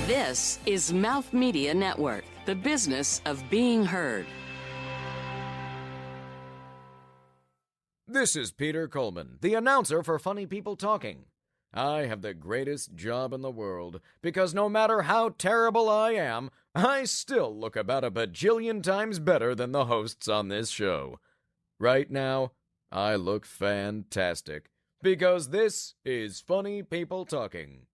This is Mouth Media Network, the business of being heard. This is Peter Coleman, the announcer for Funny People Talking. I have the greatest job in the world because no matter how terrible I am, I still look about a bajillion times better than the hosts on this show. Right now, I look fantastic because this is Funny People Talking.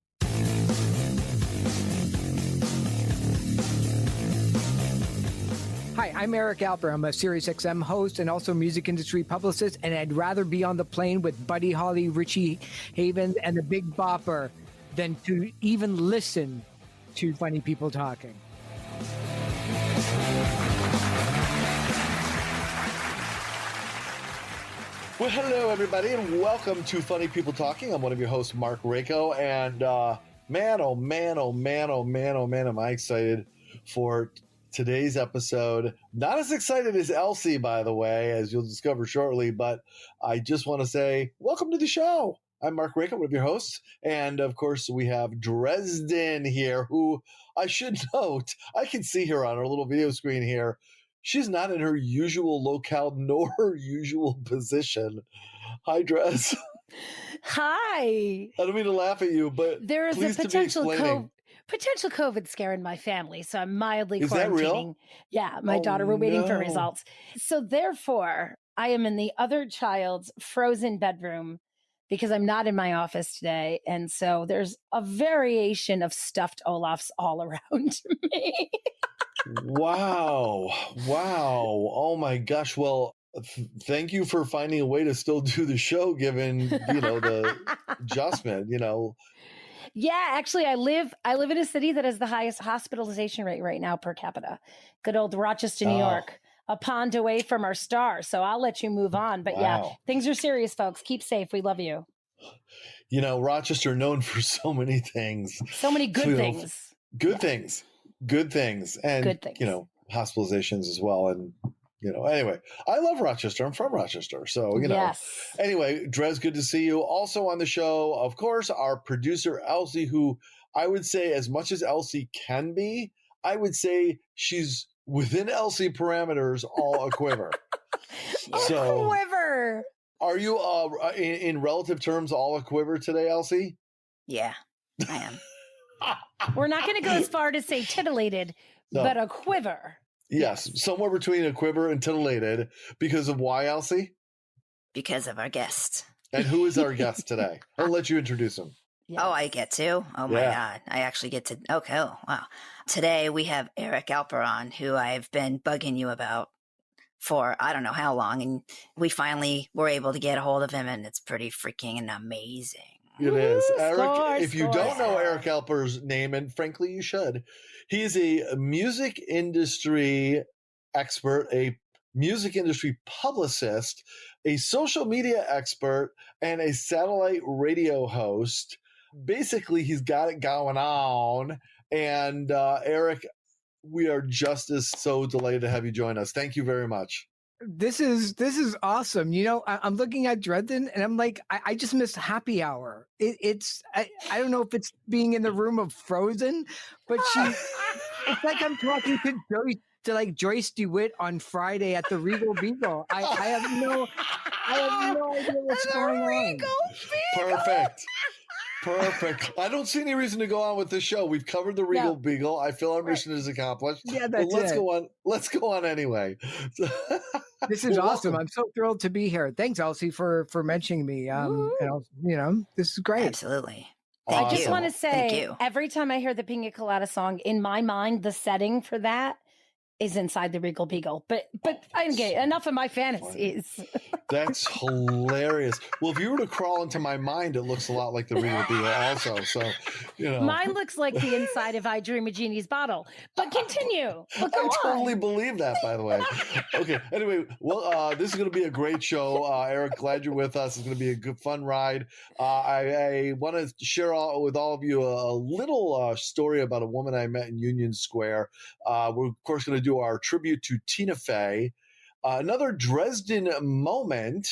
Hi, I'm Eric Alper. I'm a SiriusXM host and also music industry publicist, and I'd rather be on the plane with Buddy Holly, Richie Havens, and the Big Bopper than to even listen to Funny People Talking. Well, hello, everybody, and welcome to Funny People Talking. I'm one of your hosts, Mark Rako, and man, am I excited for today's episode. Not as excited as Elsie, by the way, as you'll discover shortly, but I just want to say welcome to the show. I'm Mark Rako, one of your hosts, and of course we have Dresden here, who I should note, I can see her on our little video screen here. She's not in her usual locale nor her usual position. Hi, Dres. Hi. I don't mean to laugh at you, but there is a potential COVID scare in my family, so I'm mildly quarantining. Is that real? Yeah, my daughter, we're waiting for results. So therefore, I am in the other child's frozen bedroom because I'm not in my office today. And so there's a variation of stuffed Olafs all around me. Wow. Oh my gosh. Well, thank you for finding a way to still do the show given, the adjustment, Yeah, actually I live in a city that has the highest hospitalization rate right now per capita. Good old Rochester, New York, a pond away from our star. So I'll let you move on. But yeah, things are serious, folks. Keep safe. We love you. Rochester known for so many things. So many good things. Good things. And, good things. hospitalizations as well. And, anyway, I love Rochester. I'm from Rochester. So, Yes. Anyway, Dres, good to see you. Also on the show, of course, our producer, Elsie, who I would say as much as Elsie can be, I would say she's within Elsie parameters, all a quiver. So, a quiver. Are you, in relative terms, all a quiver today, Elsie? Yeah, I am. We're not going to go as far to say titillated, but a quiver. Yes, somewhere between a quiver and titillated. Because of why, Elsie? Because of our guest. And who is our guest today? I'll let you introduce him. Yes. Oh, I get to? Oh, my God. I actually get to. Okay. Oh, wow. Today we have Eric Alper on, who I've been bugging you about for I don't know how long. And we finally were able to get a hold of him, and it's pretty freaking amazing. It is. Eric, if you don't know Eric Alper's name, and frankly you should, he is a music industry expert, a music industry publicist, a social media expert, and a satellite radio host. Basically, he's got it going on. And Eric, we are just as so delighted to have you join us. Thank you very much. This is awesome. I'm looking at Dresden and I'm like, I just missed happy hour. I don't know if it's being in the room of Frozen, but it's like I'm talking to Joyce DeWitt on Friday at the Regal Beagle. I have no idea what's going on. Perfect. I don't see any reason to go on with this show. We've covered the Regal Beagle. I feel our mission is accomplished. Yeah, that's let's go on. Let's go on anyway. This is awesome. I'm so thrilled to be here. Thanks, Elsie, for mentioning me. This is great. Absolutely. I just want to say, every time I hear the Pina Colada song, in my mind, the setting for that is inside the Regal Beagle. But okay, enough of my fantasies. That's hilarious. Well, if you were to crawl into my mind, it looks a lot like the Regal Beagle also. So, Mine looks like the inside of I Dream a Genie's bottle. But continue. But I totally believe that, by the way. Okay. Anyway, well, this is going to be a great show. Eric, glad you're with us. It's going to be a good, fun ride. I want to share with all of you a little story about a woman I met in Union Square. We're, of course, going to do our tribute to Tina Fey. Another Dresden moment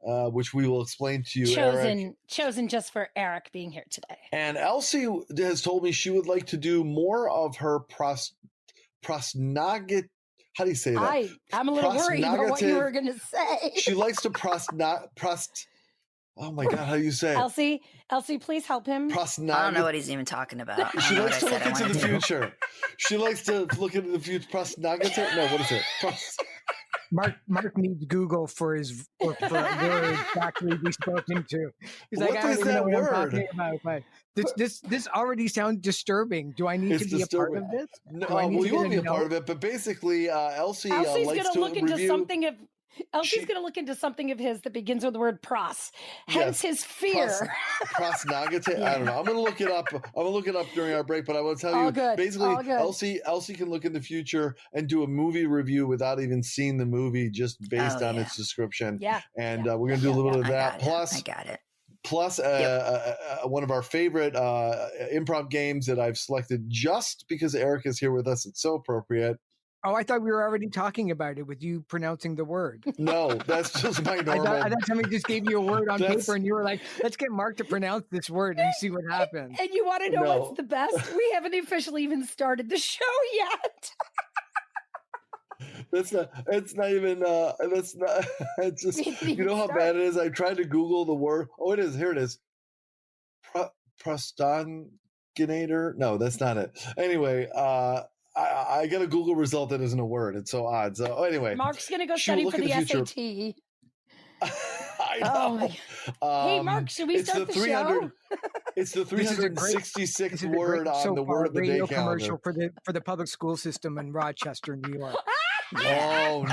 which we will explain to you, Eric. Chosen just for Eric being here today. And Elsie has told me she would like to do more of her prosnogit. How do you say that? I'm a little worried about what you were going to say. She likes to oh my God, how do you say it? Elsie, please help him. I don't know what he's even talking about. She likes to look into the future. She likes to look into the future. Prosnogit? No, what is it? Mark needs Google for word actually be spoken to. He's like, I don't know what I'm talking about, but this already sounds disturbing. Do I need to be a part of this? No, well, you will be a part of it, but basically, Elsie's likes to look into something of. Elsie's going to look into something of his that begins with the word pros. Hence his fear. Prosnogate? I don't know. I'm going to look it up. During our break, but I will tell you, basically, Elsie can look in the future and do a movie review without even seeing the movie, just based on its description. Yeah. And we're going to do a little bit of that. I got it. Plus, one of our favorite improv games that I've selected just because Eric is here with us. It's so appropriate. Oh, I thought we were already talking about it with you pronouncing the word. No, that's just my normal. I thought somebody just gave you a word on paper and you were like, let's get Mark to pronounce this word and see what happens. And you want to know what's the best? We haven't officially even started the show yet. It's just, you know how bad it is? I tried to Google the word. Oh, it is. Here it is. Prostonginator? No, that's not it. Anyway, I got a Google result that isn't a word. It's so odd. So anyway, Mark's going to go study for the SAT. I know. Hey, Mark, should we start the show? It's the 366th word on the word of the day commercial for the public school system in Rochester, New York. No.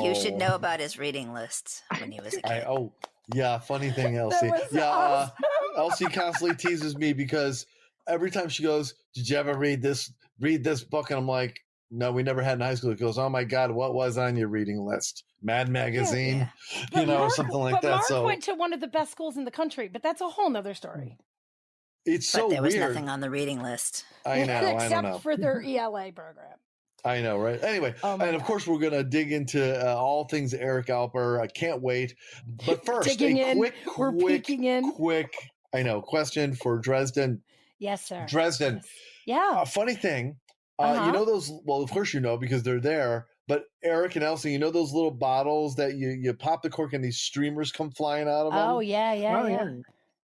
You should know about his reading lists when he was a kid. Funny thing, Elsie. Awesome. Elsie constantly teases me because every time she goes, "Did you ever read this book?" And I'm like, "No, we never had in high school." It goes, "Oh my God, what was on your reading list? Mad Magazine, something like that." Mark went to one of the best schools in the country, but that's a whole nother story. It's so weird. There was nothing on the reading list. I know, except for their ELA program. I know, right? Anyway, and of course, we're going to dig into all things Eric Alper. I can't wait. But first, quick, I know, question for Dresden. Yes, sir. Dresden. Yeah. A funny thing, you know those, well, of course you know because they're there, but Eric and Elsie, you know those little bottles that you pop the cork and these streamers come flying out of them? Oh, yeah.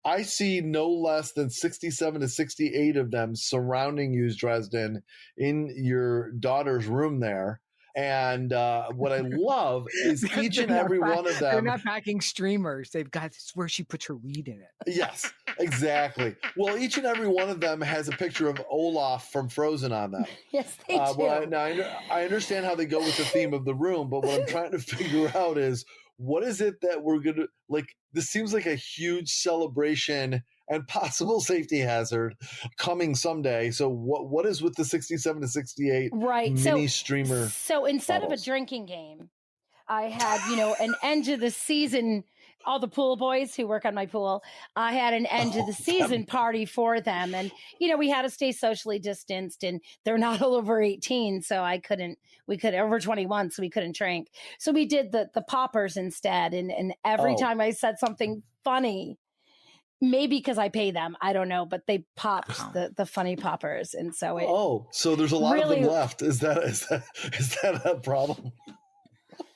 I see no less than 67 to 68 of them surrounding you, Dresden, in your daughter's room there. And what I love is each and every one of them. They're not packing streamers. They've got this where she puts her weed in it. Yes, exactly. Well, each and every one of them has a picture of Olaf from Frozen on them. Yes, they do. Well, now I understand how they go with the theme of the room, but what I'm trying to figure out is what is it that we're going to, like, this seems like a huge celebration and possible safety hazard coming someday. So what is with the 67 to 68 mini streamer? So instead bottles? of a drinking game, I had, an end of the season, all the pool boys who work on my pool, I had an end of the season party for them. And, we had to stay socially distanced and they're not all over 18. So we could over 21. So we couldn't drink. So we did the poppers instead. And every time I said something funny, maybe because I pay them, I don't know, but they popped the funny poppers, and so so there's a lot of them left. Is that a problem?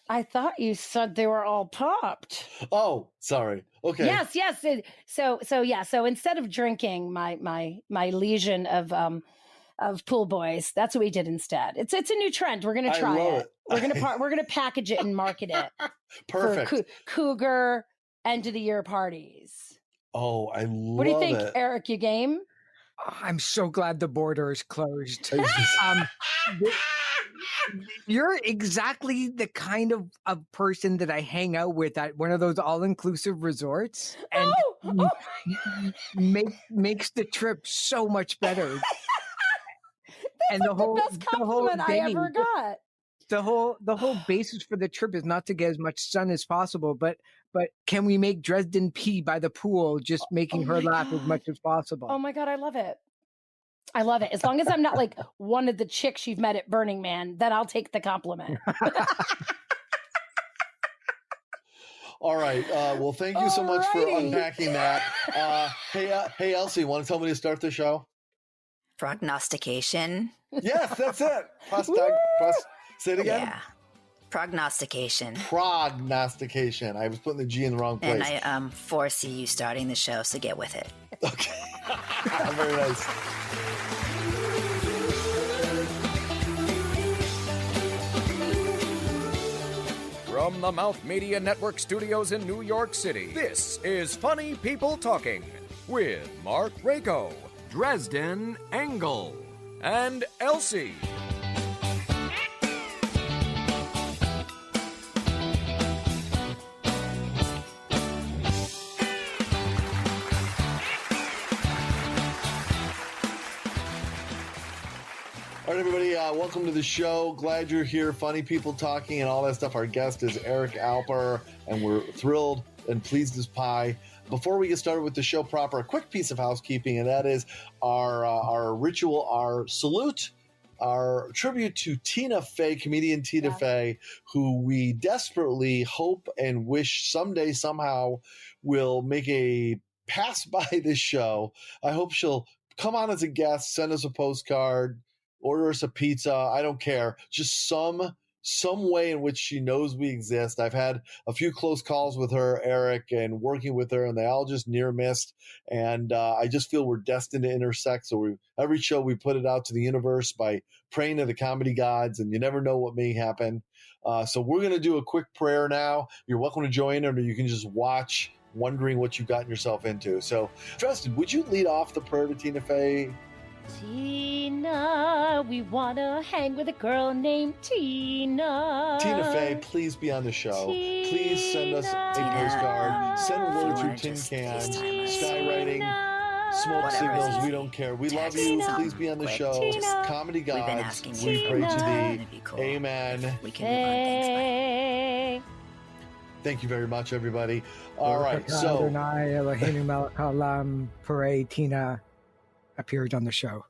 I thought you said they were all popped. Oh, sorry. Okay. Yes. So instead of drinking my legion of pool boys, that's what we did instead. It's a new trend. We're gonna try it. We're gonna package it and market it. Perfect. For Cougar end of the year parties. Oh, I love it. What do you think, Eric? You game? I'm so glad the border is closed. You're exactly the kind of person that I hang out with at one of those all-inclusive resorts, and makes the trip so much better. That's the best compliment I ever got. The whole basis for the trip is not to get as much sun as possible, but can we make Dresden pee by the pool, just making her laugh as much as possible? Oh my God, I love it. I love it. As long as I'm not like one of the chicks you've met at Burning Man, then I'll take the compliment. All right. Well, thank you so much for Alrighty. unpacking that. Hey, Elsie, want to tell me to start the show? Prognostication. Yes, that's it. Say it again. Yeah. Prognostication. Prognostication. I was putting the G in the wrong place. And I foresee you starting the show, so get with it. Okay. Very nice. From the Mouth Media Network studios in New York City, this is Funny People Talking with Mark Rako, Dresden Engel, and Elsie. All right, everybody, welcome to the show. Glad you're here. Funny People Talking and all that stuff. Our guest is Eric Alper, and we're thrilled and pleased as pie. Before we get started with the show proper, a quick piece of housekeeping, and that is our ritual, our salute, our tribute to Tina Fey, comedian Tina Fey, who we desperately hope and wish someday, somehow, will make a pass by this show. I hope she'll come on as a guest, send us a postcard, order us a pizza. I don't care. Just some way in which she knows we exist. I've had a few close calls with her, Eric, and working with her, and they all just near missed. And I just feel we're destined to intersect. So every show we put it out to the universe by praying to the comedy gods, and you never know what may happen. So we're going to do a quick prayer now. You're welcome to join, or you can just watch, wondering what you've gotten yourself into. So, Dresden, would you lead off the prayer to Tina Fey? Tina, we want to hang with a girl named Tina. Tina Fey, please be on the show. Please send us a postcard. Send a word through tin can, skywriting, smoke Whatever signals. it is. We don't care. We love Text you. something Please be on the quick. show. Just- Comedy We've been gods, asking we you pray for to It'd thee. be cool. Amen. We can move on things by. Hey. Thank you very much, everybody. All right, so Adonai Eloheinu melech haolam, Parade Tina appeared on the show.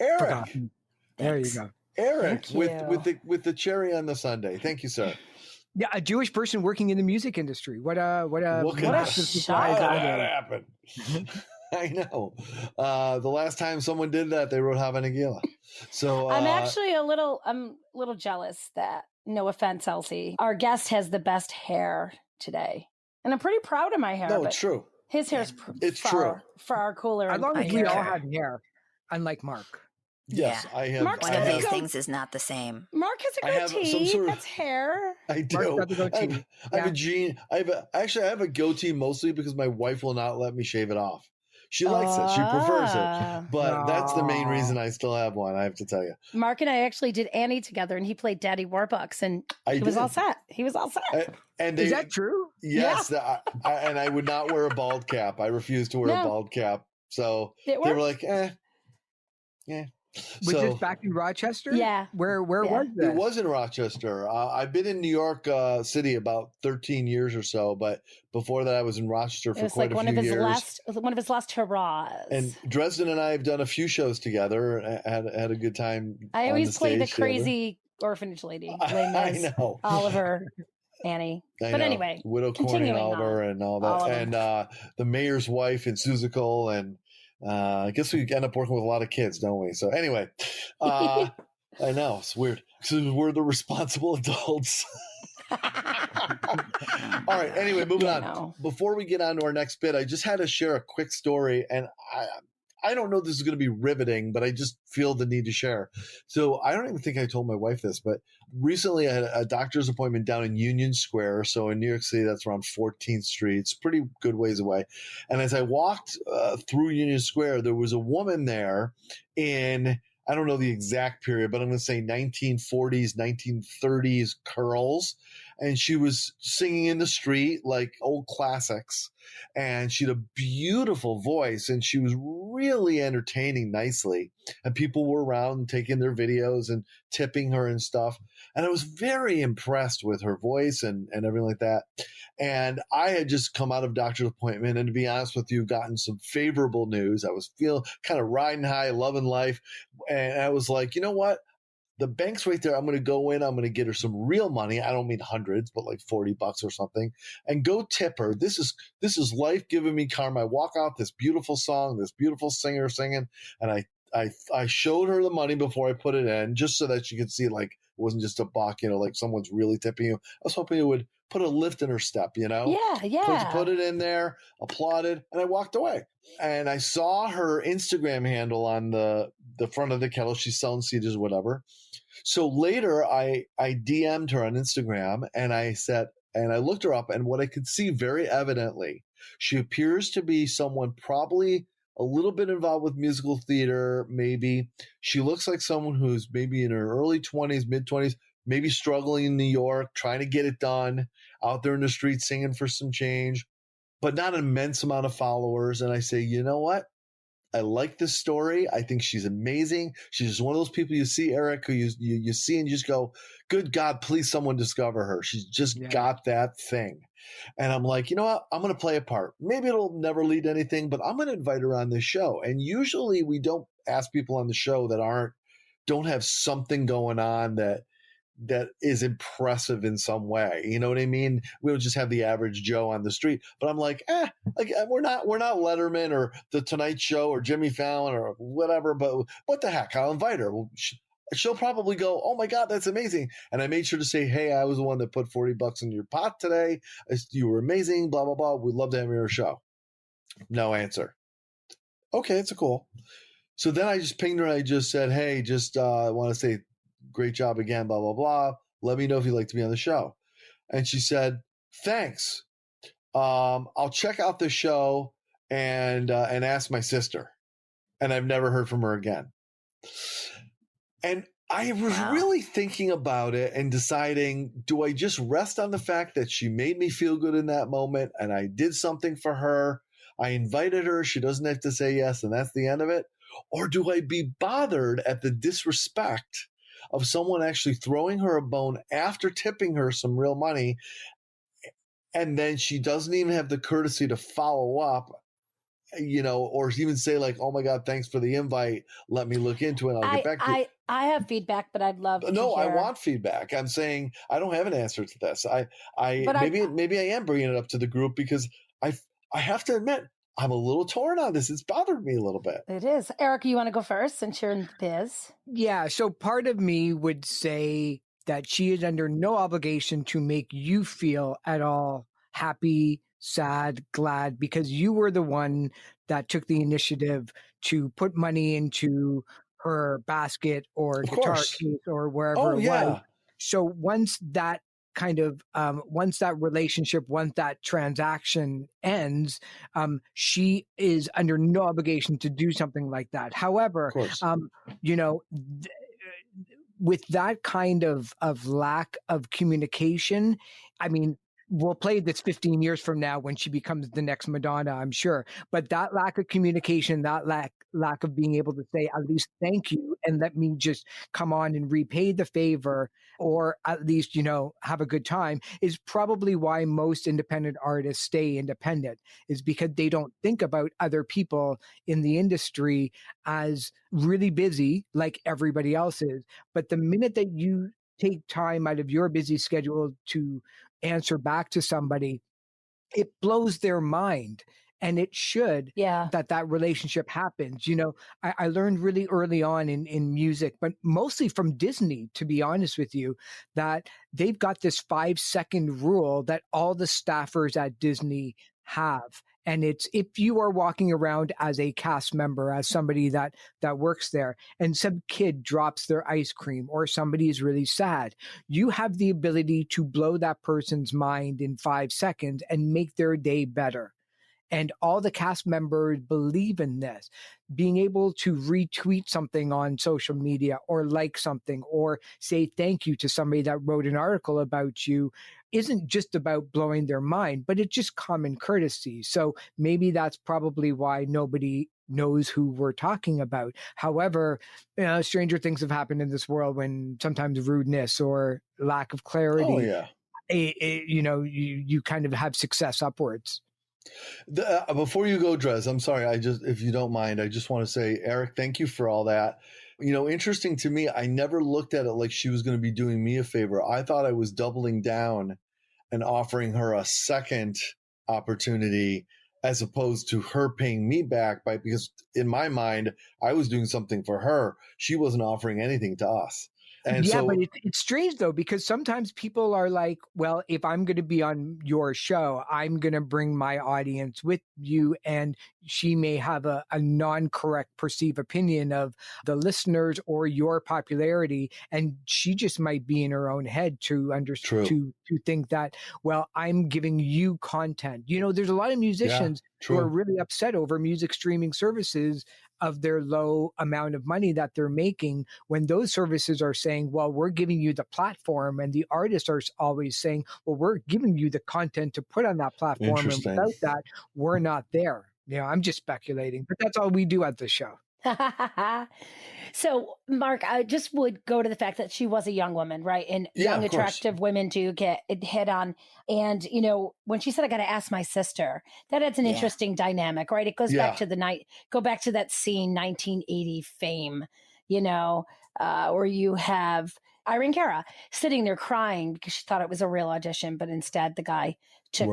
Eric, Forgotten. There you Thanks. go. Eric, Thank you. with the cherry on the sundae. Thank you, sir. Yeah, a Jewish person working in the music industry. What What could massive surprise How I did that did. happen? I know. The last time someone did that, they wrote Hava Nagila. So I'm actually a little jealous that, no offense, Elsie, our guest has the best hair today. And I'm pretty proud of my hair. no, but it's true. His hair's It's far cooler. As and long as we prettier. all had hair, unlike Mark. Yes, Yeah. I have. Mark's One I of have these go- things is not the same. Mark has I a have some goatee. sort of- That's hair. I Mark's do. got the goatee. I have Yeah. a gene. I have a goatee mostly because my wife will not let me shave it off. She likes it. She prefers it. But that's the main Aw. reason I still have one. I have to tell you. Mark and I actually did Annie together, and he played Daddy Warbucks, and I he was did. all set. He was all set. And Is they, that true? yes, and I would not wear a bald cap. I refuse to wear a No. bald cap. So It they were worked. like, Was So this back in Rochester? Yeah. Where Yeah. was this? it was in Rochester. I've been in New York City about 13 years or so, but before that, I was in Rochester It for was quite like a one few of his years. last hurrahs. And Dresden and I have done a few shows together. Had a good time. I on always play the stage together. crazy orphanage lady, Les I Mis, know. Oliver, Annie. I But know. anyway, Widow Corny and continuing Oliver on. and all All that, of and them. the mayor's wife and Seussical, and I guess we end up working with a lot of kids, don't we? So anyway, I know it's weird because we're the responsible adults. All right. Anyway, moving You on. know. Before we get on to our next bit, I just had to share a quick story, and I don't know if this is going to be riveting, but I just feel the need to share. So I don't even think I told my wife this, but recently I had a doctor's appointment down in Union Square. So in New York City, that's around 14th Street. It's pretty good ways away. And as I walked through Union Square, there was a woman there in, I don't know the exact period, but I'm going to say 1940s, 1930s curls. And she was singing in the street like old classics. And she had a beautiful voice, and she was really entertaining nicely. And people were around taking their videos and tipping her and stuff. And I was very impressed with her voice and everything like that. And I had just come out of doctor's appointment, and to be honest with you, gotten some favorable news. I was feeling kind of riding high, loving life. And I was like, you know what? the bank's right there. I'm going to go in. I'm going to get her some real money. I don't mean hundreds, but like $40 or something, and go tip her. This is life giving me karma. I walk out, this beautiful song, this beautiful singer singing, and I showed her the money before I put it in, just so that she could see like it wasn't just a buck, like someone's really tipping you. I was hoping it would put a lift in her step, Yeah. Put it in there, applauded, and I walked away. And I saw her Instagram handle on the front of the kettle. She's selling CDs or whatever. So later I DM'd her on Instagram and I said, and I looked her up, and what I could see very evidently, she appears to be someone probably a little bit involved with musical theater, maybe. She looks like someone who's maybe in her early 20s, mid-20s, maybe struggling in New York, trying to get it done, out there in the streets singing for some change, but not an immense amount of followers. And I say, you know what? I like this story. I think she's amazing. She's just one of those people you see, Eric, who you see and you just go, good God, please someone discover her. She's just got that thing. And I'm like, you know what? I'm going to play a part. Maybe it'll never lead to anything, but I'm going to invite her on this show. And usually we don't ask people on the show that don't have something going on that is impressive in some way. You know what I mean? We don't just have the average Joe on the street. But I'm like, we're not Letterman or The Tonight Show or Jimmy Fallon or whatever, but what the heck? I'll invite her. She'll probably go, oh my God, that's amazing. And I made sure to say, hey, I was the one that put $40 in your pot today. You were amazing, blah, blah, blah. We'd love to have you on our show. No answer. Okay, it's cool. So then I just pinged her and I just said, hey, I want to say great job again, blah, blah, blah. Let me know if you'd like to be on the show. And she said, thanks. I'll check out the show and ask my sister. And I've never heard from her again. And I was really thinking about it and deciding, do I just rest on the fact that she made me feel good in that moment and I did something for her? I invited her. She doesn't have to say yes, and that's the end of it. Or do I be bothered at the disrespect of someone actually throwing her a bone after tipping her some real money, and then she doesn't even have the courtesy to follow up, or even say like, oh my God, thanks for the invite. Let me look into it. I'll get back to you. I have feedback, but I'd love to hear. I want feedback. I'm saying I don't have an answer to this. Maybe I am bringing it up to the group because I have to admit, I'm a little torn on this. It's bothered me a little bit. It is. Eric, you want to go first since you're in the biz? Yeah. So part of me would say that she is under no obligation to make you feel at all happy, sad, glad, because you were the one that took the initiative to put money into her basket or guitar case or wherever it was. So once that relationship, once that transaction ends, she is under no obligation to do something like that. However, with that kind of lack of communication, I mean, we'll play this 15 years from now when she becomes the next Madonna, I'm sure. But that lack of communication, that lack of being able to say at least thank you and let me just come on and repay the favor, or at least, have a good time, is probably why most independent artists stay independent, is because they don't think about other people in the industry as really busy like everybody else is. But the minute that you take time out of your busy schedule to answer back to somebody, it blows their mind. And it should, that relationship happens. I learned really early on in music, but mostly from Disney, to be honest with you, that they've got this 5-second rule that all the staffers at Disney have. And it's, if you are walking around as a cast member, as somebody that works there, and some kid drops their ice cream or somebody is really sad, you have the ability to blow that person's mind in 5 seconds and make their day better. And all the cast members believe in this. Being able to retweet something on social media or like something or say thank you to somebody that wrote an article about you isn't just about blowing their mind, but it's just common courtesy. So maybe that's probably why nobody knows who we're talking about. However, stranger things have happened in this world when sometimes rudeness or lack of clarity, you kind of have success upwards. Before you go, Dres, I'm sorry. If you don't mind, I just want to say, Eric, thank you for all that. Interesting to me, I never looked at it like she was going to be doing me a favor. I thought I was doubling down and offering her a second opportunity as opposed to her paying me back because in my mind, I was doing something for her. She wasn't offering anything to us. And yeah, so, but it's strange though, because sometimes people are like, well, if I'm going to be on your show, I'm going to bring my audience with you. And she may have a non-correct perceived opinion of the listeners or your popularity. And she just might be in her own head to think that, well, I'm giving you content. There's a lot of musicians who are really upset over music streaming services of their low amount of money that they're making, when those services are saying, well, we're giving you the platform, and the artists are always saying, well, we're giving you the content to put on that platform, and without that, we're not there. I'm just speculating, but that's all we do at the show. So, Mark, I just would go to the fact that she was a young woman, right? And young, attractive women do get hit on. And, when she said, I got to ask my sister, that adds an interesting dynamic, right? It goes back to that scene, 1980 Fame, where you have Irene Cara sitting there crying because she thought it was a real audition, but instead the guy took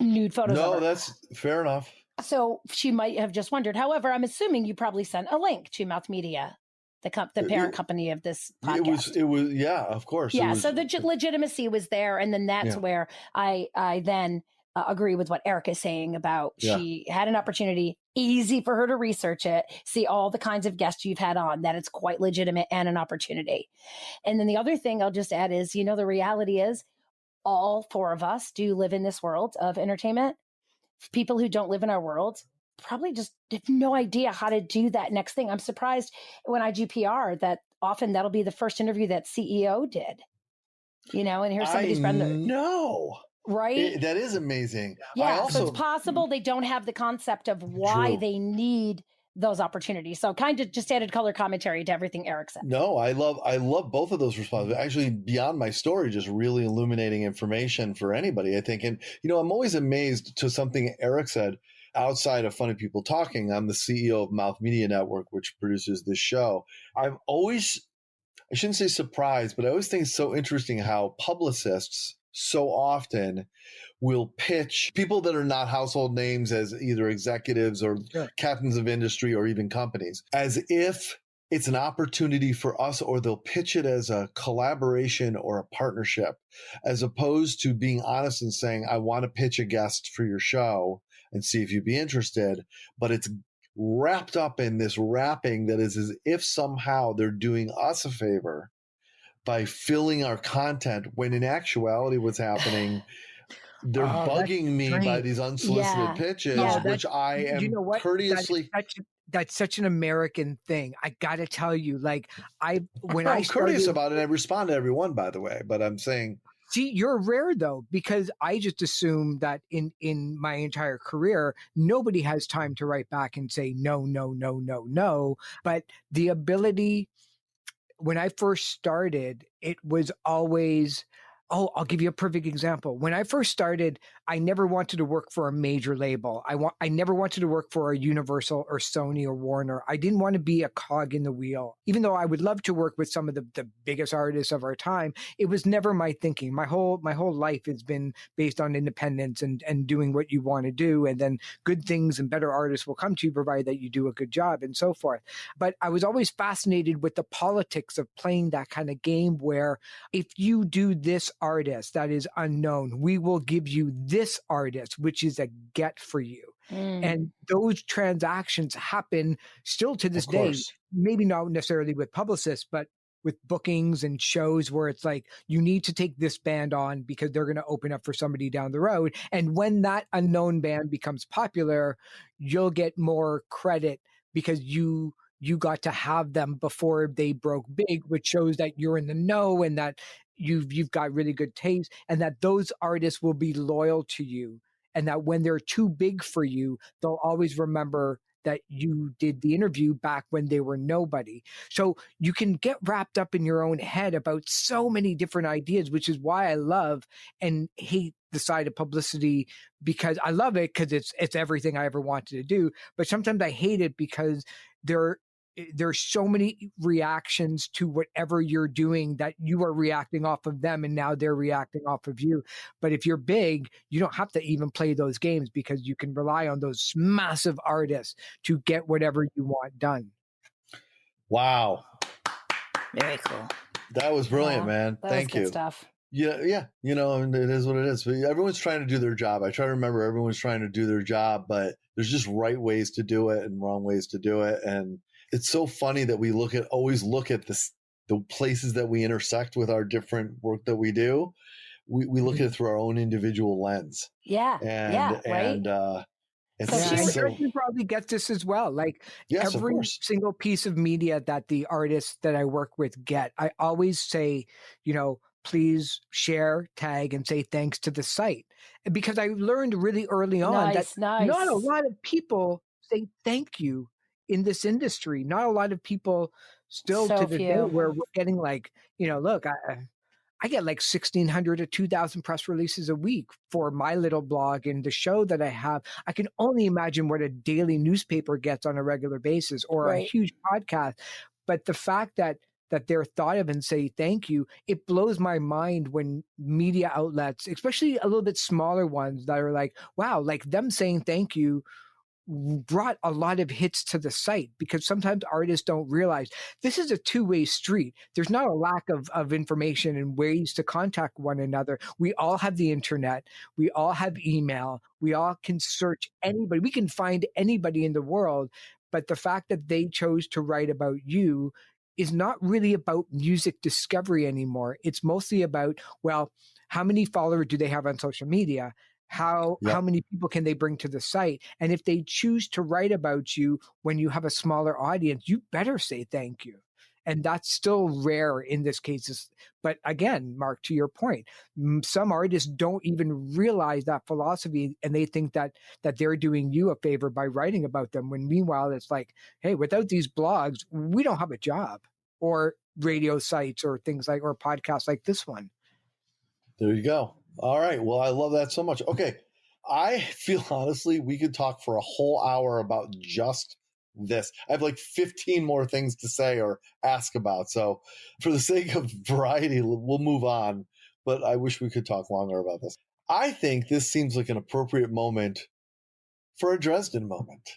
nude photos of her. No, that's fair enough. So she might have just wondered. However, I'm assuming you probably sent a link to Mouth Media, the parent company of this podcast. It was, of course. Yeah, so the legitimacy was there. And then that's where I then agree with what Eric is saying about she had an opportunity, easy for her to research it, see all the kinds of guests you've had on, that it's quite legitimate and an opportunity. And then the other thing I'll just add is, the reality is all four of us do live in this world of entertainment. People who don't live in our world probably just have no idea how to do that next thing. I'm surprised when I do PR that often that'll be the first interview that CEO did, and here's somebody's friend. No. Right? That is amazing. Yeah, so it's possible they don't have the concept of why they need those opportunities. So kind of just added color commentary to everything Eric said. No, I love both of those responses. Actually, beyond my story, just really illuminating information for anybody, I think. And, I'm always amazed to something Eric said outside of Funny People Talking. I'm the CEO of Mouth Media Network, which produces this show. I shouldn't say surprised, but I always think it's so interesting how publicists so often will pitch people that are not household names as either executives or captains of industry or even companies, as if it's an opportunity for us, or they'll pitch it as a collaboration or a partnership, as opposed to being honest and saying, I want to pitch a guest for your show and see if you'd be interested. But it's wrapped up in this wrapping that is as if somehow they're doing us a favor by filling our content, when in actuality what's happening, they're bugging me by these unsolicited pitches, which I am courteously... That's such an American thing. I got to tell you, I'm courteous about it. I respond to everyone, by the way, but I'm saying... See, you're rare though, because I just assume that in my entire career, nobody has time to write back and say, no, no, no, no, no. But the ability... When I first started, it was always, I'll give you a perfect example. When I first started, I never wanted to work for a major label. I never wanted to work for a Universal or Sony or Warner. I didn't want to be a cog in the wheel. Even though I would love to work with some of the biggest artists of our time, it was never my thinking. My whole life has been based on independence and doing what you want to do. And then good things and better artists will come to you, provided that you do a good job and so forth. But I was always fascinated with the politics of playing that kind of game where if you do this artist that is unknown, we will give you this artist, which is a get for you. And those transactions happen still to this day, maybe not necessarily with Publicist, but with bookings and shows where it's like, you need to take this band on because they're going to open up for somebody down the road. And when that unknown band becomes popular, you'll get more credit because you got to have them before they broke big, which shows that you're in the know and that you've got really good taste, and that those artists will be loyal to you, and that when they're too big for you, they'll always remember that you did the interview back when they were nobody. So you can get wrapped up in your own head about so many different ideas, which is why I love and hate the side of publicity, because I love it because it's everything I ever wanted to do. But sometimes I hate it because there's so many reactions to whatever you're doing that you are reacting off of them and now they're reacting off of you. But if you're big, you don't have to even play those games because you can rely on those massive artists to get whatever you want done. Wow. Very cool. That was brilliant, man. Thank you. Stuff. Yeah. And it is what it is. Everyone's trying to do their job. I try to remember everyone's trying to do their job, but there's just right ways to do it and wrong ways to do it. And it's so funny that we always look at the places that we intersect with our different work that we do. We look at it through our own individual lens. Yeah. And Dresden probably gets this as well. Like every single piece of media that the artists that I work with get, I always say, please share, tag, and say thanks to the site. Because I learned really early on that not a lot of people say thank you in this industry. Not a lot of people still to the day where we're getting like, look, I get like 1,600 to 2,000 press releases a week for my little blog and the show that I have. I can only imagine what a daily newspaper gets on a regular basis or a huge podcast. But the fact that they're thought of and say thank you, it blows my mind when media outlets, especially a little bit smaller ones that are like, wow, like them saying thank you brought a lot of hits to the site, because sometimes artists don't realize this is a two-way street. There's not a lack of information and ways to contact one another. We all have the internet. We all have email. We all can search anybody. We can find anybody in the world. But the fact that they chose to write about you is not really about music discovery anymore. It's mostly about, well, how many followers do they have on social media? How many people can they bring to the site? And if they choose to write about you when you have a smaller audience, you better say thank you. And that's still rare in this case. But again, Mark, to your point, some artists don't even realize that philosophy, and they think that they're doing you a favor by writing about them. When meanwhile, it's like, hey, without these blogs, we don't have a job, or radio sites or things like, or podcasts like this one. There you go. All right. Well, I love that so much. Okay. I feel honestly, we could talk for a whole hour about just this. I have like 15 more things to say or ask about. So for the sake of variety, we'll move on, but I wish we could talk longer about this. I think this seems like an appropriate moment for a Dresden moment.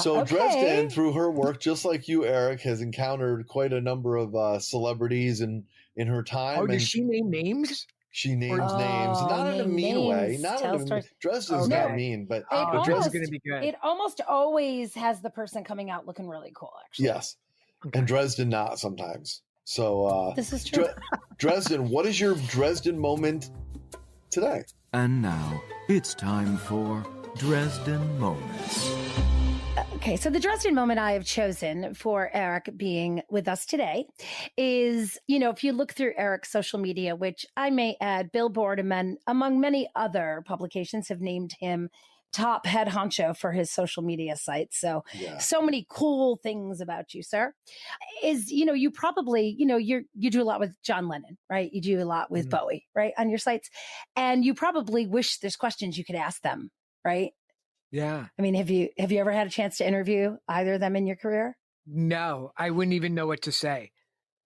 So okay. Dresden, through her work, just like you, Eric, has encountered quite a number of celebrities in her time. Oh, does she name names? She names names, not in a mean way. Dresden's not mean, but Dresden's going to be good. It almost always has the person coming out looking really cool, actually. Yes. Okay. And Dresden not sometimes. So this is true. Dresden, what is your Dresden moment today? And now it's time for Dresden Moments. Okay, so the Dresden moment I have chosen for Eric being with us today is, if you look through Eric's social media, which I may add, Billboard and among many other publications have named him top head honcho for his social media site. So, so many cool things about you, sir. Is, you probably, you do a lot with John Lennon, right? You do a lot with Bowie, right? On your sites. And you probably wish there's questions you could ask them, right? Yeah. I mean, have you ever had a chance to interview either of them in your career? No, I wouldn't even know what to say.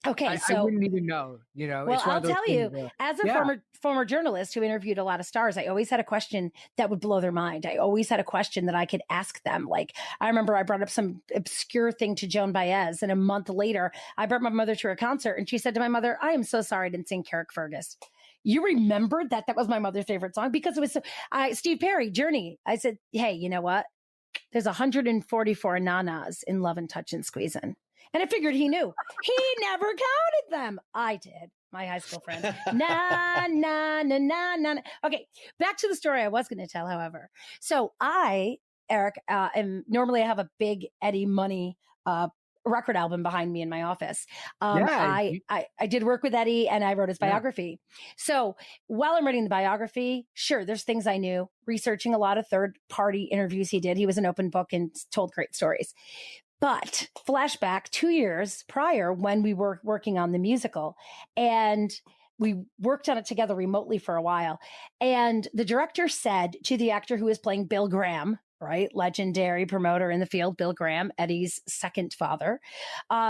Okay, I wouldn't even know, Well, it's I'll tell you, as a former journalist who interviewed a lot of stars, I always had a question that would blow their mind. I always had a question that I could ask them. Like, I remember I brought up some obscure thing to Joan Baez, and a month later, I brought my mother to a concert, and she said to my mother, "I am so sorry I didn't sing Carrickfergus." You remembered that was my mother's favorite song because it was Steve Perry, Journey. I said, hey, you know what? There's 144 nanas in Love and Touch and Squeezin'. And I figured he knew. He never counted them. I did. My high school friend. Na, na, na, na, na. Okay, back to the story I was going to tell, however. So Eric, normally I have a big Eddie Money record album behind me in my office. Yeah, I did work with Eddie and I wrote his biography. So while I'm writing the biography, sure, there's things I knew, researching a lot of third-party interviews he did. He was an open book and told great stories. But flashback 2 years prior when we were working on the musical, and we worked on it together remotely for a while. And the director said to the actor who was playing Bill Graham, right, legendary promoter in the field, Bill Graham, Eddie's second father,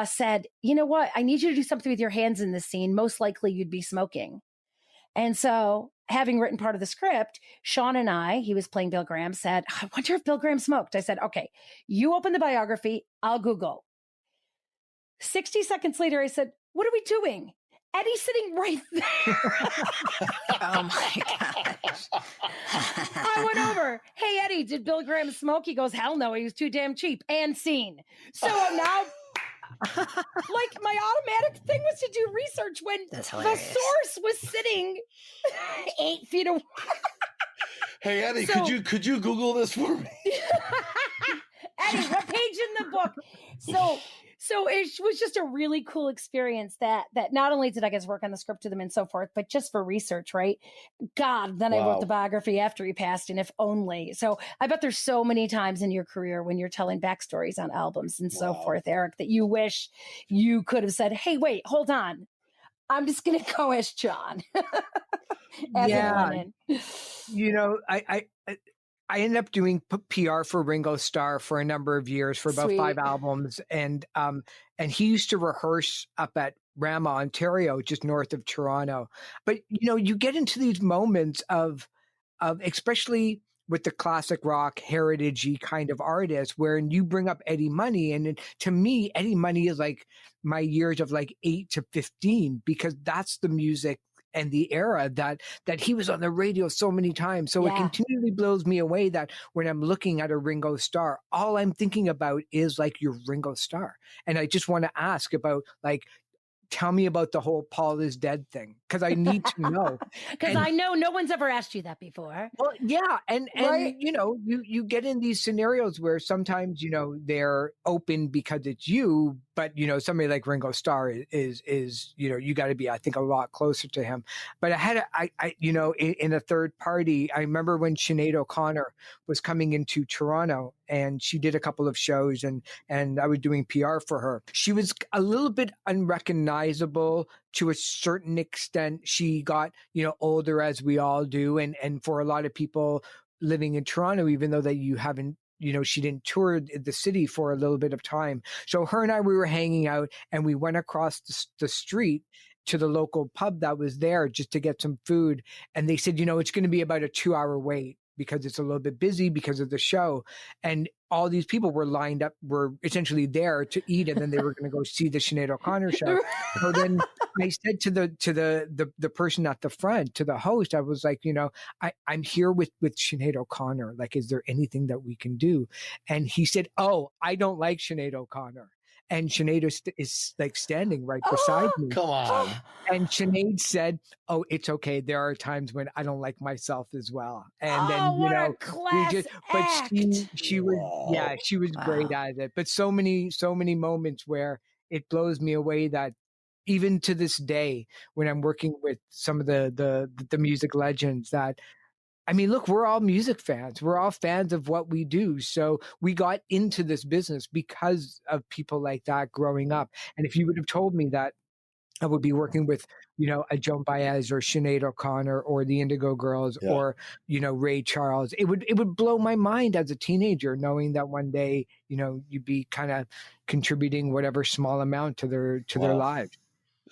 said, you know what? I need you to do something with your hands in this scene. Most likely you'd be smoking. And so having written part of the script, Sean and I, he was playing Bill Graham, said, I wonder if Bill Graham smoked. I said, okay, you open the biography, I'll Google. 60 seconds later, I said, what are we doing? Eddie's sitting right there. Oh my gosh. I went over, hey, Eddie, did Bill Graham smoke? He goes, hell no, he was too damn cheap. And scene. So now, like, my automatic thing was to do research when the source was sitting 8 feet away. Hey, Eddie, could you Google this for me? Eddie, what page in the book? So it was just a really cool experience that not only did I get to work on the script with him and so forth, but just for research, right? God, then I wrote the biography after he passed, and if only. So I bet there's so many times in your career when you're telling backstories on albums and so forth, Eric, that you wish you could have said, hey, wait, hold on. I'm just going to go as John. You know, I ended up doing PR for Ringo Starr for a number of years, for about 5 albums. And he used to rehearse up at Rama, Ontario, just north of Toronto. But, you know, you get into these moments of especially with the classic rock heritage-y kind of artists, where you bring up Eddie Money. And to me, Eddie Money is like my years of like 8 to 15, because that's the music and the era that he was on the radio so many times. So it continually blows me away that when I'm looking at a Ringo Starr, all I'm thinking about is like your Ringo Starr. And I just want to ask about, like, tell me about the whole Paul is dead thing, because I need to know. Because I know no one's ever asked you that before. Well, yeah. And right? You know, you get in these scenarios where sometimes, you know, they're open because it's you, but, you know, somebody like Ringo Starr is you know, you got to be, I think, a lot closer to him. But I you know, in a third party, I remember when Sinead O'Connor was coming into Toronto, and she did a couple of shows, and I was doing PR for her. She was a little bit unrecognizable to a certain extent. She got, you know, older, as we all do. And for a lot of people living in Toronto, even though that you haven't, you know, she didn't tour the city for a little bit of time. So her and I, we were hanging out, and we went across the street to the local pub that was there just to get some food. And they said, you know, it's going to be about a 2-hour wait because it's a little bit busy because of the show. And all these people were lined up, were essentially there to eat, and then they were going to go see the Sinead O'Connor show. So then I said to the person at the front, to the host, I was like, you know, I'm here with Sinead O'Connor. Like, is there anything that we can do? And he said, oh, I don't like Sinead O'Connor. And Sinead is like standing right beside me. Come on. And Sinead said, oh, it's okay. There are times when I don't like myself as well. And then, you know, she was, she was great at it. But so many moments where it blows me away that even to this day, when I'm working with some of the music legends, that, I mean, look, we're all music fans. We're all fans of what we do. So we got into this business because of people like that growing up. And if you would have told me that I would be working with, you know, a Joan Baez or Sinead O'Connor or the Indigo Girls or, you know, Ray Charles, it would blow my mind as a teenager, knowing that one day, you know, you'd be kind of contributing whatever small amount to their lives.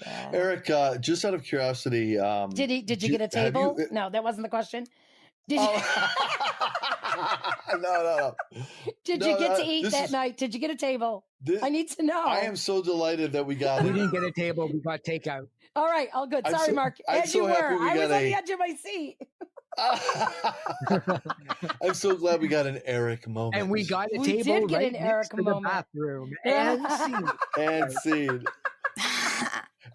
Yeah. Eric, just out of curiosity, did you get a table? No, that wasn't the question. Did you? No. Did you get to eat that night? Did you get a table? I need to know. I am so delighted that we got. We didn't get a table. We got takeout. All right, all good. Sorry, Mark. As you were, I was on the edge of my seat. I'm so glad we got an Eric moment. And we got a table. We did get right an Eric next moment. To the bathroom and scene.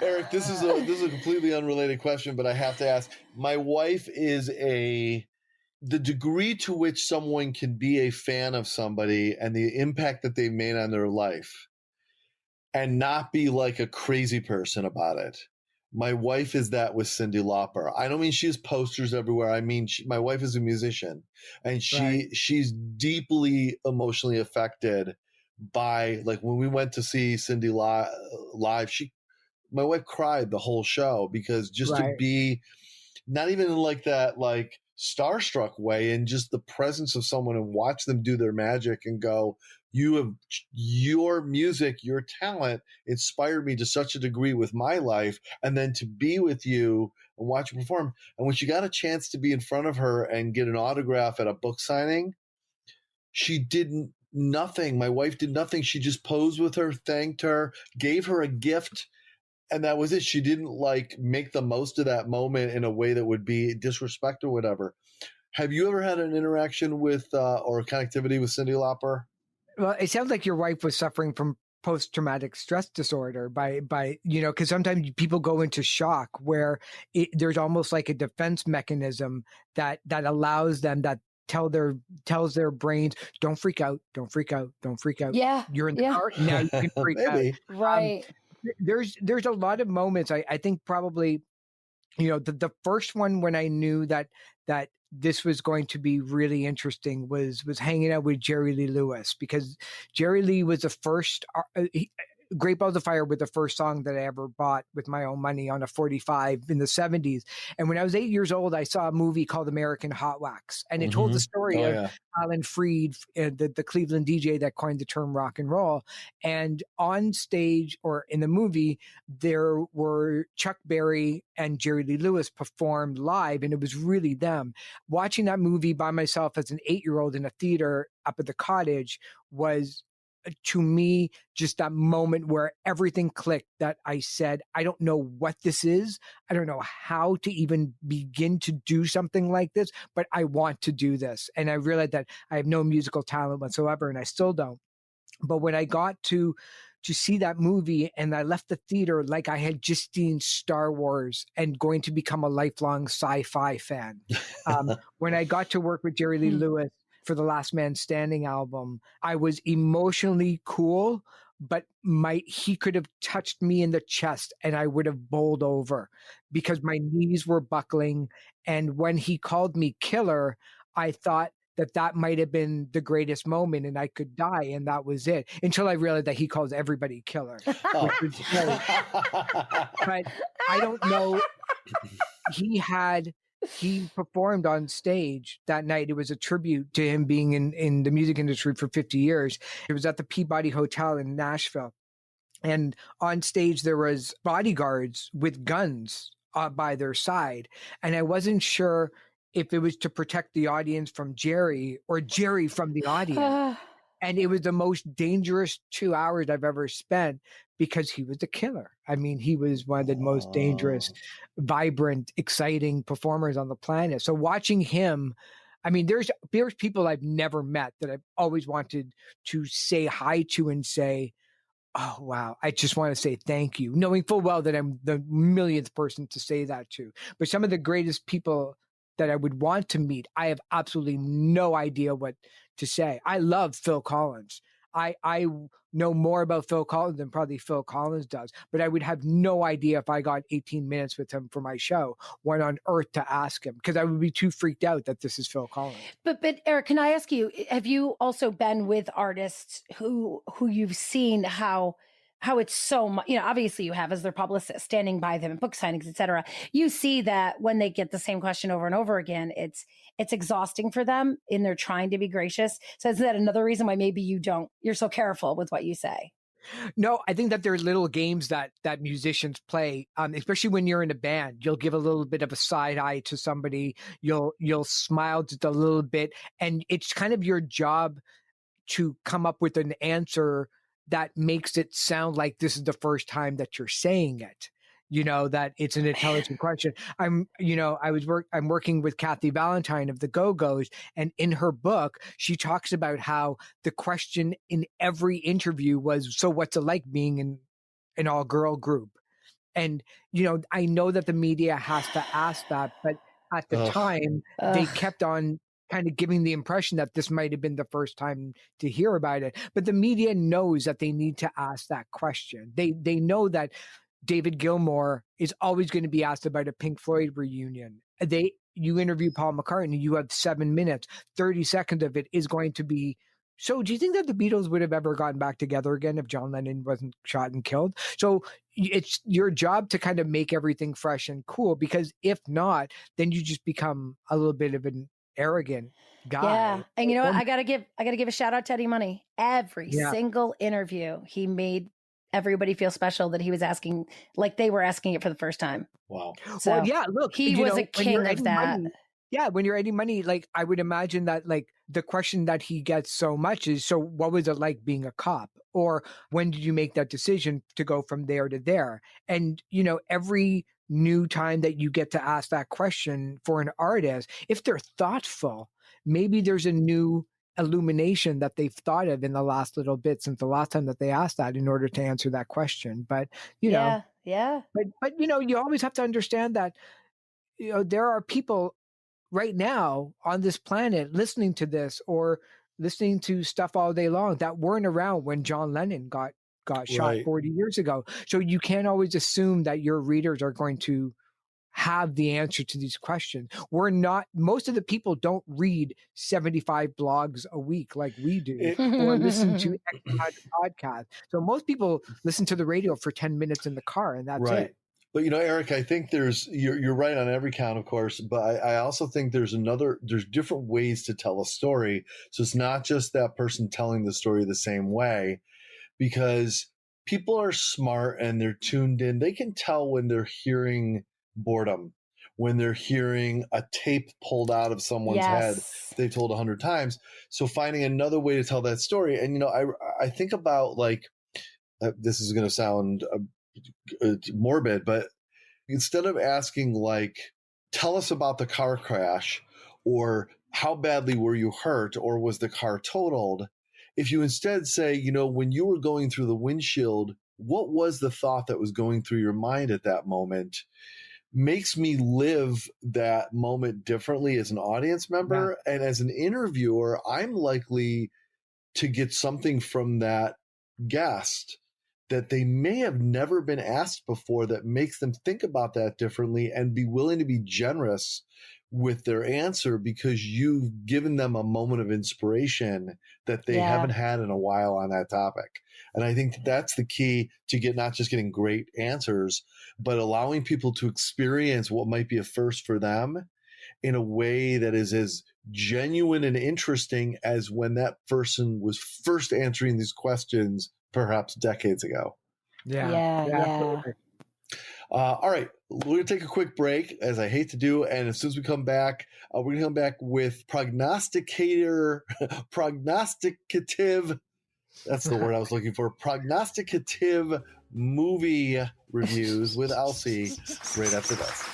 Eric, this is a completely unrelated question, but I have to ask. My wife is the degree to which someone can be a fan of somebody and the impact that they've made on their life and not be like a crazy person about it. My wife is that with Cyndi Lauper. I don't mean she has posters everywhere. I mean, my wife is a musician, and she's deeply emotionally affected by, like, when we went to see Cyndi live, my wife cried the whole show, because just to be not even in like that, like, starstruck way, and just the presence of someone and watch them do their magic and go, your music, your talent inspired me to such a degree with my life. And then to be with you and watch you perform. And when she got a chance to be in front of her and get an autograph at a book signing, she did nothing. My wife did nothing. She just posed with her, thanked her, gave her a gift. And that was it. She didn't like make the most of that moment in a way that would be disrespect or whatever. Have you ever had an interaction with or connectivity with Cyndi Lauper? Well, it sounds like your wife was suffering from post-traumatic stress disorder by because sometimes people go into shock where there's almost like a defense mechanism that allows them, that tells their brains, don't freak out. Yeah. You're in the car now, you can freak out. Right. There's a lot of moments. I think probably, the first one when I knew that this was going to be really interesting was hanging out with Jerry Lee Lewis, because Jerry Lee was the first, Great Balls of Fire was the first song that I ever bought with my own money on a 45 in the 70s. And when I was 8 years old, I saw a movie called American Hot Wax, and it told the story of Alan Freed, the Cleveland DJ that coined the term rock and roll. And on stage, or in the movie, there were Chuck Berry and Jerry Lee Lewis performed live, and it was really them. Watching that movie by myself as an 8-year-old in a theater up at the Cottage was, to me, just that moment where everything clicked, that I said, I don't know what this is. I don't know how to even begin to do something like this, but I want to do this. And I realized that I have no musical talent whatsoever, and I still don't. But when I got to see that movie, and I left the theater like I had just seen Star Wars and going to become a lifelong sci-fi fan. When I got to work with Jerry Lee Lewis for the Last Man Standing album, I was emotionally cool, but he could have touched me in the chest and I would have bowled over, because my knees were buckling. And when he called me killer, I thought that might have been the greatest moment and I could die. And that was it, until I realized that he calls everybody killer. But I don't know. He performed on stage that night. It was a tribute to him being in the music industry for 50 years. It was at the Peabody Hotel in Nashville. And on stage, there was bodyguards with guns by their side. And I wasn't sure if it was to protect the audience from Jerry or Jerry from the audience. And it was the most dangerous 2 hours I've ever spent, because he was the killer. I mean, he was one of the most dangerous, vibrant, exciting performers on the planet. So watching him, I mean, there's people I've never met that I've always wanted to say hi to and say, oh, wow, I just want to say thank you, knowing full well that I'm the millionth person to say that to. But some of the greatest people that I would want to meet, I have absolutely no idea what to say. I love Phil Collins. I know more about Phil Collins than probably Phil Collins does, but I would have no idea if I got 18 minutes with him for my show, what on earth to ask him, because I would be too freaked out that this is Phil Collins. But Eric, can I ask you, have you also been with artists who you've seen how it's so much, obviously you have as their publicist, standing by them and book signings, et cetera. You see that when they get the same question over and over again, it's exhausting for them in their trying to be gracious. So is that another reason why maybe you're so careful with what you say? No, I think that there's little games that musicians play, especially when you're in a band. You'll give a little bit of a side eye to somebody. You'll smile just a little bit. And it's kind of your job to come up with an answer that makes it sound like this is the first time that you're saying it, that it's an intelligent question. I'm working with Kathy Valentine of the Go-Go's, and in her book, she talks about how the question in every interview was, so what's it like being in an all-girl group? And, I know that the media has to ask that, but at the time, they kept on kind of giving the impression that this might have been the first time to hear about it. But the media knows that they need to ask that question. They know that David Gilmour is always going to be asked about a Pink Floyd reunion. You interview Paul McCartney, you have 7 minutes, 30 seconds of it is going to be. So do you think that the Beatles would have ever gotten back together again if John Lennon wasn't shot and killed? So it's your job to kind of make everything fresh and cool, because if not, then you just become a little bit of an arrogant guy. Yeah. And you know what? I gotta give a shout out to Eddie Money. Every single interview, he made everybody feel special, that he was asking, like they were asking it for the first time. Wow. So well, yeah, look, he was a king of that. Money, yeah, when you're Eddie Money, like I would imagine that like the question that he gets so much is, so what was it like being a cop? Or when did you make that decision to go from there to there? And, you know, every new time that you get to ask that question for an artist, if they're thoughtful, maybe there's a new illumination that they've thought of in the last little bit since the last time that they asked that in order to answer that question. But, you know, but, you know, you always have to understand that, you know, there are people right now on this planet listening to this or listening to stuff all day long that weren't around when John Lennon got shot 40 years ago. So you can't always assume that your readers are going to have the answer to these questions. Most of the people don't read 75 blogs a week like we do or listen to X amount of podcasts. So most people listen to the radio for 10 minutes in the car and that's it. But, you know, Eric, I think you're right on every count, of course, but I also think there's different ways to tell a story. So it's not just that person telling the story the same way, because people are smart and they're tuned in. They can tell when they're hearing boredom, when they're hearing a tape pulled out of someone's head they've told 100 times. So finding another way to tell that story. And, you know, I think about like, this is going to sound morbid, but instead of asking like, tell us about the car crash or how badly were you hurt or was the car totaled, if you instead say, you know, when you were going through the windshield, what was the thought that was going through your mind at that moment, makes me live that moment differently as an audience member. And as an interviewer, I'm likely to get something from that guest that they may have never been asked before that makes them think about that differently and be willing to be generous with their answer because you've given them a moment of inspiration that they haven't had in a while on that topic. And I think that's the key to not just getting great answers, but allowing people to experience what might be a first for them in a way that is as genuine and interesting as when that person was first answering these questions perhaps decades ago. Yeah. All right, we're going to take a quick break, as I hate to do. And as soon as we come back, we're going to come back with prognosticative, that's the word I was looking for, prognosticative movie reviews with Elsie right after this.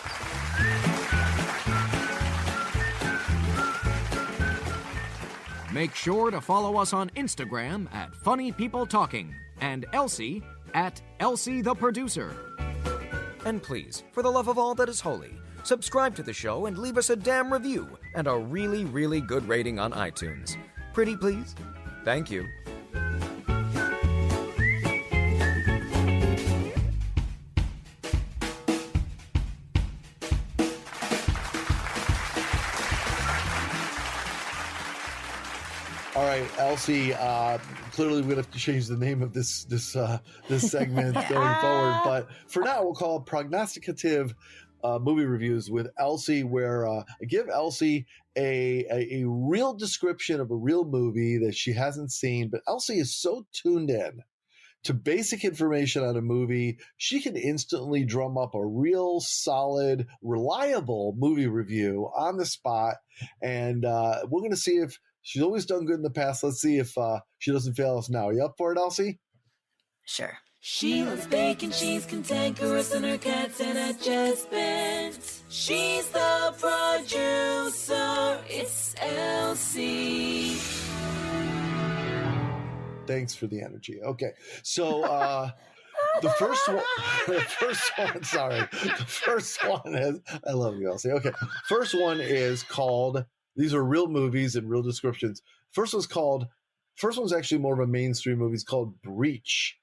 Make sure to follow us on Instagram at Funny People Talking and Elsie at Elsie the Producer. And please, for the love of all that is holy, subscribe to the show and leave us a damn review and a really, really good rating on iTunes. Pretty please? Thank you. All right, Elsie, clearly we're going to have to change the name of this segment going forward. But for now, we'll call it Prognosticative Movie Reviews with Elsie, where I give Elsie a real description of a real movie that she hasn't seen. But Elsie is so tuned in to basic information on a movie, she can instantly drum up a real solid, reliable movie review on the spot. And we're going to see if she's always done good in the past. Let's see if she doesn't fail us now. You up for it, Elsie? Sure. She loves bacon, she's cantankerous, and her cat's an adjustment. She's the producer, it's Elsie. Thanks for the energy. Okay, so the first one is, I love you, Elsie. Okay, first one is called These are real movies and real descriptions. First one's actually more of a mainstream movie. It's called Breach.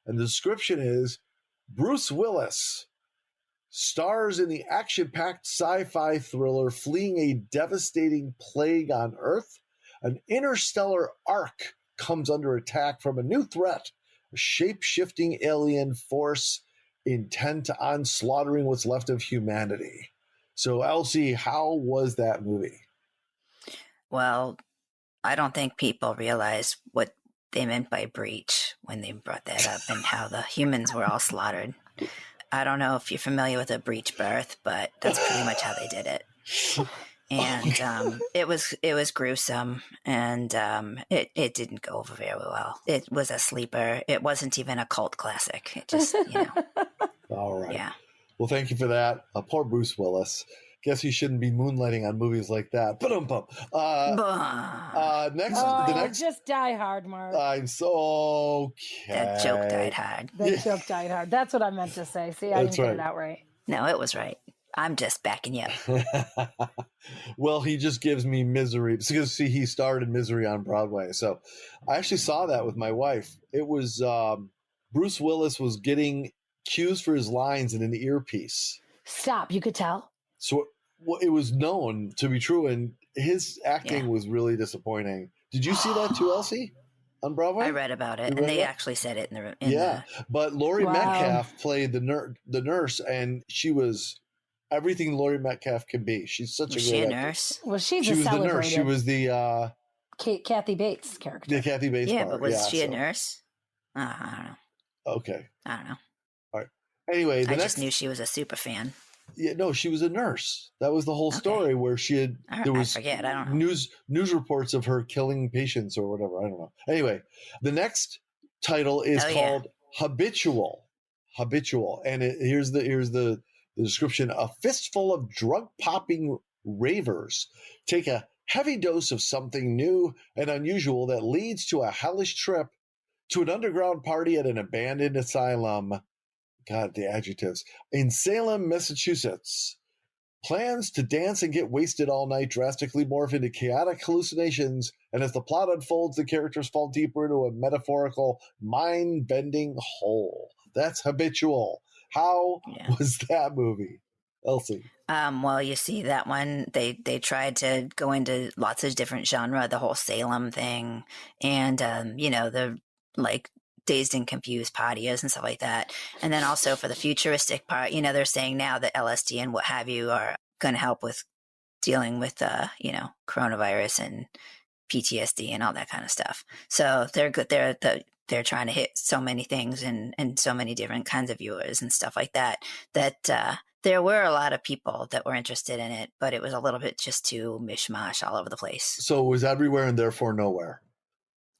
And the description is Bruce Willis stars in the action-packed sci-fi thriller fleeing a devastating plague on Earth. An interstellar ark comes under attack from a new threat, a shape-shifting alien force intent on slaughtering what's left of humanity. So, Elsie, how was that movie? Well, I don't think people realize what they meant by breach when they brought that up and how the humans were all slaughtered. I don't know if you're familiar with a breech birth, but that's pretty much how they did it. And it was gruesome, and it didn't go over very well. It was a sleeper. It wasn't even a cult classic. It just, All right. Yeah. Well, thank you for that. Poor Bruce Willis. Guess you shouldn't be moonlighting on movies like that. Next, just Die Hard, Mark. I'm so okay. That joke died hard. That joke died hard. That's what I meant to say. See, I didn't get it out right. No, it was right. I'm just backing you up. Well, he just gives me misery because see, he starred in Misery on Broadway. So I actually saw that with my wife. It was Bruce Willis was getting cues for his lines in an earpiece. Stop. You could tell. So it was known to be true, and his acting was really disappointing. Did you see that too, Elsie, on Broadway? I read about it, and they actually said it in but Laurie Metcalf played the nurse, and she was everything Laurie Metcalf can be. She's such a great nurse. Well, she was the nurse. She was the Kathy Bates character. The Kathy Bates part. But was she a nurse? I don't know. Okay. I don't know. All right. Anyway, I just knew she was a super fan. Yeah, no, she was a nurse. That was the whole story where she had there was I forget. I don't know. news reports of her killing patients or whatever. I don't know. Anyway, the next title is called Habitual. Habitual, and here's the description: a fistful of drug popping ravers take a heavy dose of something new and unusual that leads to a hellish trip to an underground party at an abandoned asylum. God, the adjectives. In Salem, Massachusetts. Plans to dance and get wasted all night drastically morph into chaotic hallucinations, and as the plot unfolds, the characters fall deeper into a metaphorical, mind-bending hole. That's Habitual. How was that movie, Elsie? Well, you see that one, they tried to go into lots of different genre, the whole Salem thing, and, the, Dazed and Confused partiers and stuff like that. And then also for the futuristic part, they're saying now that LSD and what have you are going to help with dealing with, coronavirus and PTSD and all that kind of stuff. So they're good. They're trying to hit so many things and so many different kinds of viewers and stuff like that, there were a lot of people that were interested in it, but it was a little bit just too mishmash all over the place. So it was everywhere and therefore nowhere.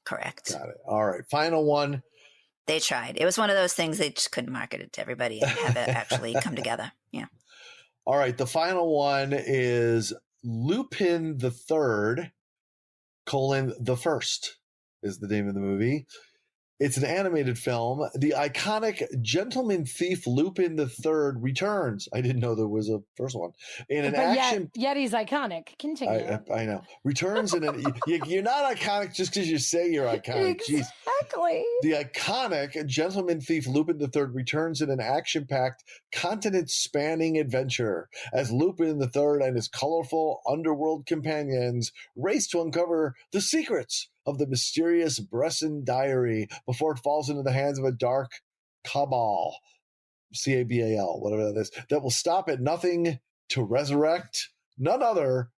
Correct. Got it. All right. Final one. They tried. It was one of those things they just couldn't market it to everybody and have it actually come together. Yeah. All right. The final one is Lupin the Third, the First is the name of the movie. It's an animated film. The iconic gentleman thief Lupin III returns. I didn't know there was a first one. In an action... Yet he's iconic. Continue. I know. Returns in an... You're not iconic just because you say you're iconic. Exactly. Jeez. The iconic gentleman thief Lupin III returns in an action-packed, continent-spanning adventure as Lupin III and his colorful underworld companions race to uncover the secrets of the mysterious Bresson diary before it falls into the hands of a dark cabal, C-A-B-A-L, whatever that is, that will stop at nothing to resurrect none other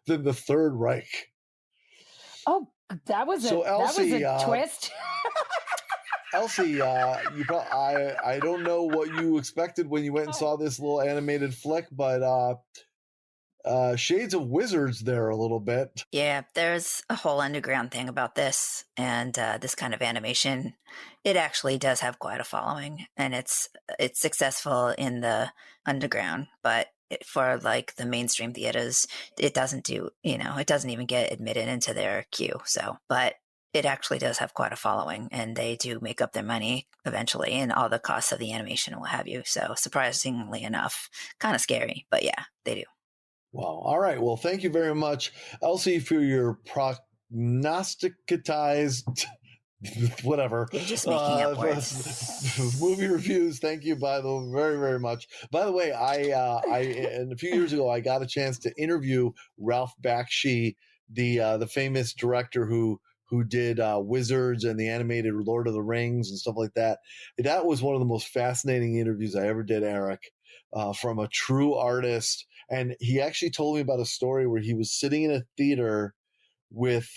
than the Third Reich. Oh, that was a twist. Elsie, I don't know what you expected when you went and saw this little animated flick, but shades of Wizards there a little bit. Yeah, there's a whole underground thing about this, and this kind of animation. It actually does have quite a following, and it's successful in the underground, but for the mainstream theaters, it doesn't it doesn't even get admitted into their queue. So, but it actually does have quite a following, and they do make up their money eventually, and all the costs of the animation and what have you. So, surprisingly enough, kind of scary, but yeah, they do. Wow. All right. Well, thank you very much, Elsie, for your prognosticatized whatever. You're just making up words. Movie reviews. Thank you, by the very, very much. By the way, I and a few years ago I got a chance to interview Ralph Bakshi, the famous director who did Wizards and the animated Lord of the Rings and stuff like that. That was one of the most fascinating interviews I ever did, Eric, from a true artist. And he actually told me about a story where he was sitting in a theater with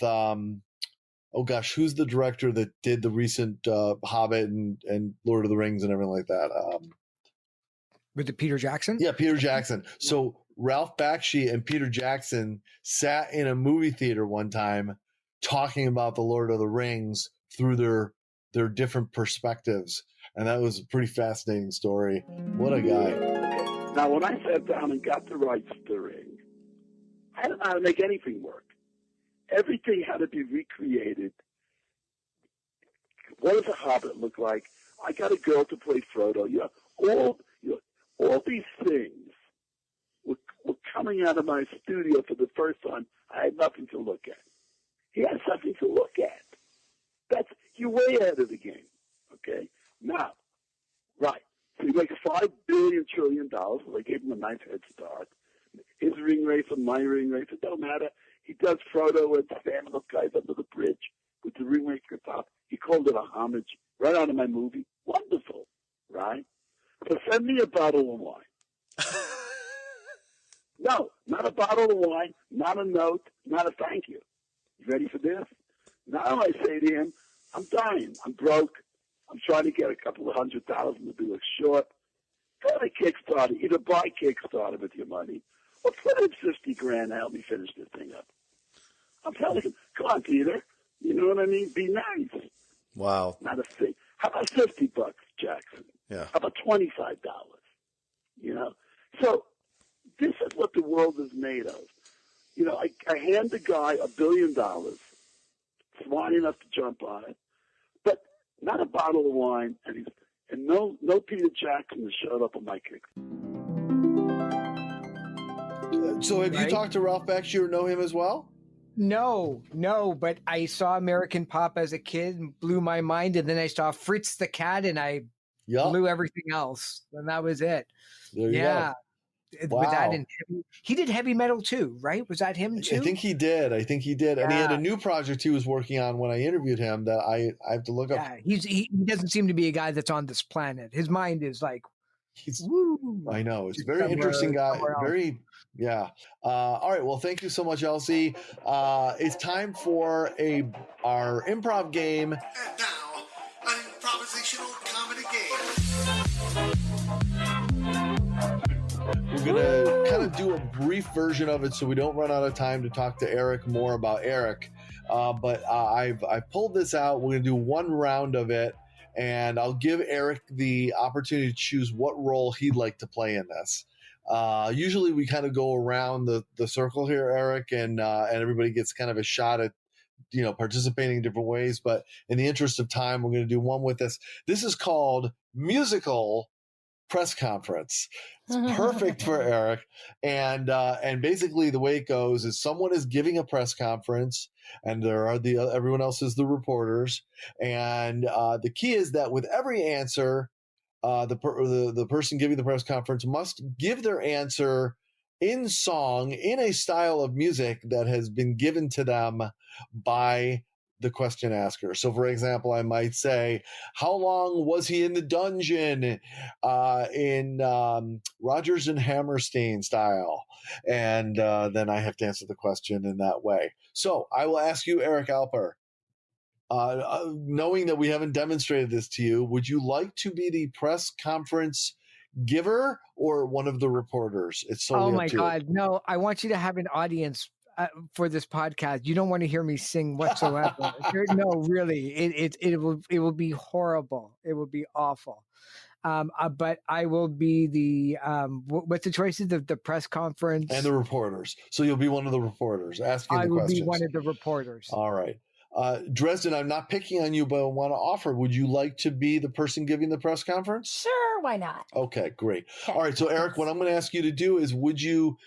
oh gosh, who's the director that did the recent Hobbit and Lord of the Rings and everything like that? With the Peter Jackson? Yeah, Peter Jackson. So Ralph Bakshi and Peter Jackson sat in a movie theater one time talking about the Lord of the Rings through their different perspectives. And that was a pretty fascinating story. What a guy. Now, when I sat down and got the rights to the ring, I didn't know how to make anything work. Everything had to be recreated. What does a Hobbit look like? I got a girl to play Frodo. All these things were coming out of my studio for the first time. I had nothing to look at. He had something to look at. You're way ahead of the game. Okay? Now, right. So he makes $5 billion trillion. Well, they gave him a nice head start. His ring race and my ring race, it don't matter. He does Frodo and Sam and those guys under the bridge with the ring race at the top. He called it a homage right out of my movie. Wonderful, right? So send me a bottle of wine. No, not a bottle of wine, not a note, not a thank you. You ready for this? Now I say to him, I'm dying. I'm broke. I'm trying to get a couple of $100,000 to do a short. Go to Kickstarter. Either buy Kickstarter with your money or put in $50,000 to help me finish this thing up. I'm telling you, come on, Peter. You know what I mean? Be nice. Wow. Not a thing. How about $50, Jackson? Yeah. How about $25? You know? So this is what the world is made of. You know, I hand the guy $1 billion, smart enough to jump on it, but not a bottle of wine, and no Peter Jackson has showed up on my kick. So have you talked to Ralph Bakshi or know him as well? No, but I saw American Pop as a kid and blew my mind. And then I saw Fritz the Cat and I blew everything else. And that was it. There you go. Wow. Was that he did heavy metal too, right? Was that him too? I think he did. And he had a new project he was working on when I interviewed him that I have to look up. Yeah, he doesn't seem to be a guy that's on this planet. His mind is like, woo. I know. It's a very interesting guy. Very, yeah. All right. Well, thank you so much, Elsie. It's time for our improv game. And now, an improvisational comedy game. We're going to kind of do a brief version of it so we don't run out of time to talk to Eric more about Eric. But I've pulled this out. We're going to do one round of it. And I'll give Eric the opportunity to choose what role he'd like to play in this. Usually we kind of go around the circle here, Eric, and everybody gets kind of a shot at, participating in different ways. But in the interest of time, we're going to do one with this. This is called Musical Press Conference. It's perfect for Eric. And basically the way it goes is someone is giving a press conference, and there are everyone else is the reporters. And the key is that with every answer, the person giving the press conference must give their answer in song, in a style of music that has been given to them by the question asker. So, for example, I might say, how long was he in the dungeon in Rodgers and Hammerstein style? And then I have to answer the question in that way. So I will ask you, Eric Alper, knowing that we haven't demonstrated this to you, would you like to be the press conference giver or one of the reporters? It's solely oh up my to God, you. no! I want you to have an audience for this podcast. You don't want to hear me sing whatsoever. No, really, it will be horrible. It will be awful. But I will be the what's the choices of the press conference and the reporters. So you'll be one of the reporters asking the questions. I will be one of the reporters. All right. Dresden, I'm not picking on you, but I want to offer, would you like to be the person giving the press conference? Sure, why not? Okay, great. Okay. All right, so Eric, what I'm going to ask you to do is would you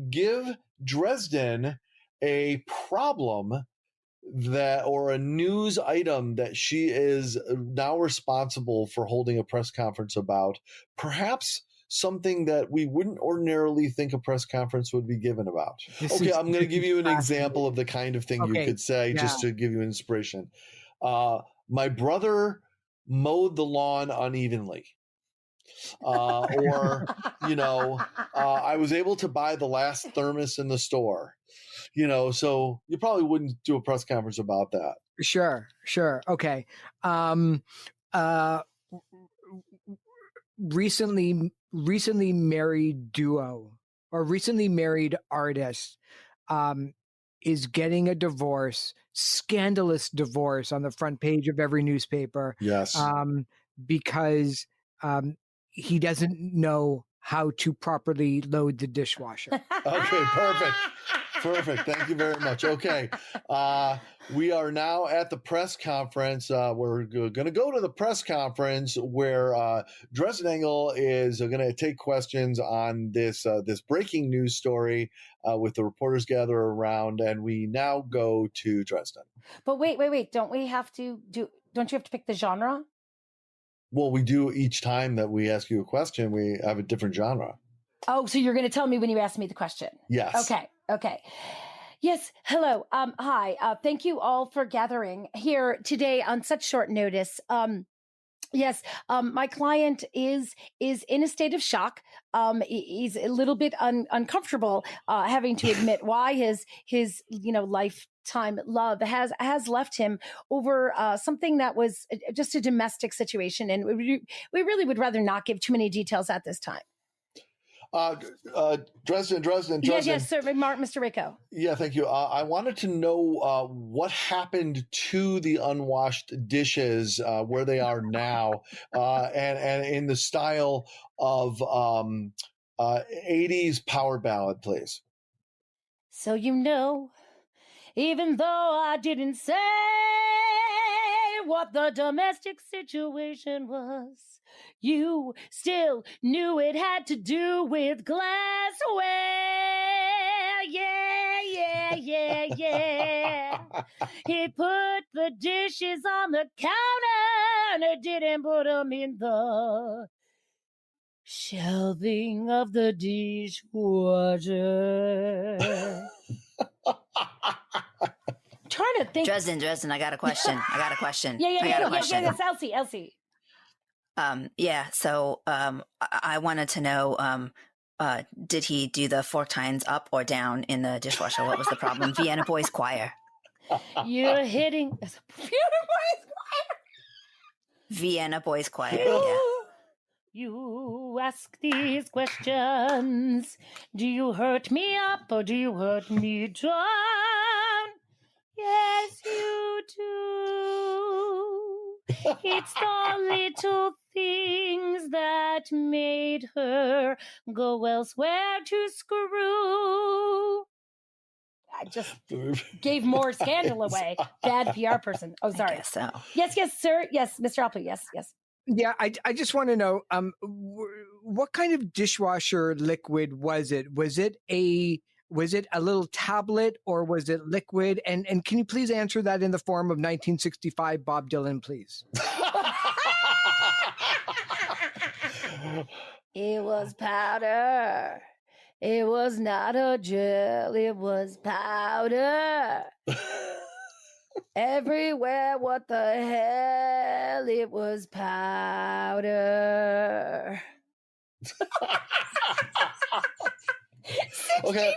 give Dresden a problem that or a news item that she is now responsible for holding a press conference about, perhaps something that we wouldn't ordinarily think a press conference would be given about? Okay, I'm going to give you an example of the kind of thing you could say just to give you inspiration. My brother mowed the lawn unevenly. Or, I was able to buy the last thermos in the store. So you probably wouldn't do a press conference about that. Sure. Okay. Recently married duo or recently married artist is getting a divorce, scandalous divorce on the front page of every newspaper. Yes. Because he doesn't know how to properly load the dishwasher. Okay, perfect. Thank you very much. Okay. We are now at the press conference. We're going to go to the press conference where Dresden Engel is going to take questions on this breaking news story with the reporters gather around. And we now go to Dresden. But wait. Don't you have to pick the genre? Well, we do each time that we ask you a question, we have a different genre. Oh, so you're going to tell me when you ask me the question? Yes. Okay. Yes. Hello. Hi. Thank you all for gathering here today on such short notice. Yes. My client is in a state of shock. He's a little bit uncomfortable, having to admit why his lifetime love has left him over something that was just a domestic situation. And we really would rather not give too many details at this time. Dresden. Yes, sir. Mr. Rico. Yeah, thank you. I wanted to know what happened to the unwashed dishes, where they are now, and in the style of 80s power ballad, please. So even though I didn't say what the domestic situation was, you still knew it had to do with glassware. Yeah. He put the dishes on the counter and it didn't put them in the shelving of the dishwasher. Trying to think. Dresden, I got a question. Yeah, that's Elsie. So I wanted to know, did he do the 4 times up or down in the dishwasher? What was the problem? Vienna Boys Choir. You're hitting Vienna Boys Choir. Yeah. You ask these questions. Do you hurt me up or do you hurt me down? Yes, you do. It's the little things that made her go elsewhere to screw. I just gave more scandal away. Bad PR person. Oh, sorry. I guess so. Yes, sir. Yes, Mr. Alper. Yes. Yeah, I just want to know, what kind of dishwasher liquid was it? Was it a little tablet or was it liquid? And can you please answer that in the form of 1965 Bob Dylan, please? It was powder. It was not a gel. It was powder. Everywhere, what the hell? It was powder. 65. Okay.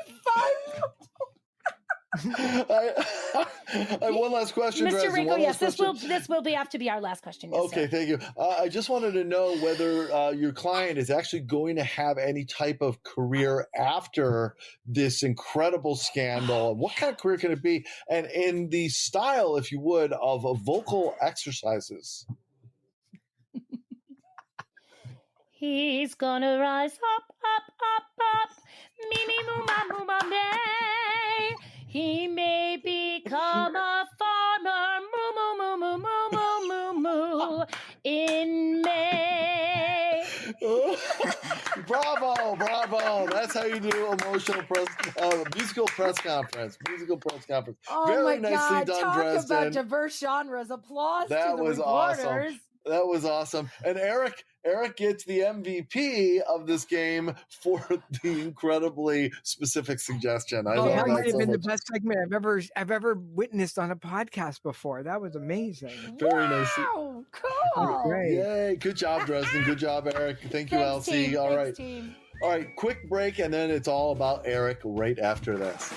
I have one last question, Mr. Dresden. Rico, yes, this will have to be our last question. Yes, okay, sir. thank you. I just wanted to know whether your client is actually going to have any type of career after this incredible scandal. What kind of career can it be? And in the style, if you would, of vocal exercises. He's gonna rise up. Me, moo, ma, may. He may become a farmer. Moo, moo, moo, moo, moo, moo, moo, moo. In May. Bravo, bravo. That's how you do musical press conference. Oh Very my nicely God. done, Talk Dresden. about diverse genres. Applause That to the was reporters. awesome. That was awesome. And Eric gets the MVP of this game for the incredibly specific suggestion. I Oh, love that that might have so been the much. best segment I've ever witnessed on a podcast before. That was amazing. Very nice. Wow, cool. Great. Yay. Good job, Dresden. Good job, Eric. Thank you, Thanks, LC. team. All Thanks, right. team. All right. Quick break, and then it's all about Eric right after this.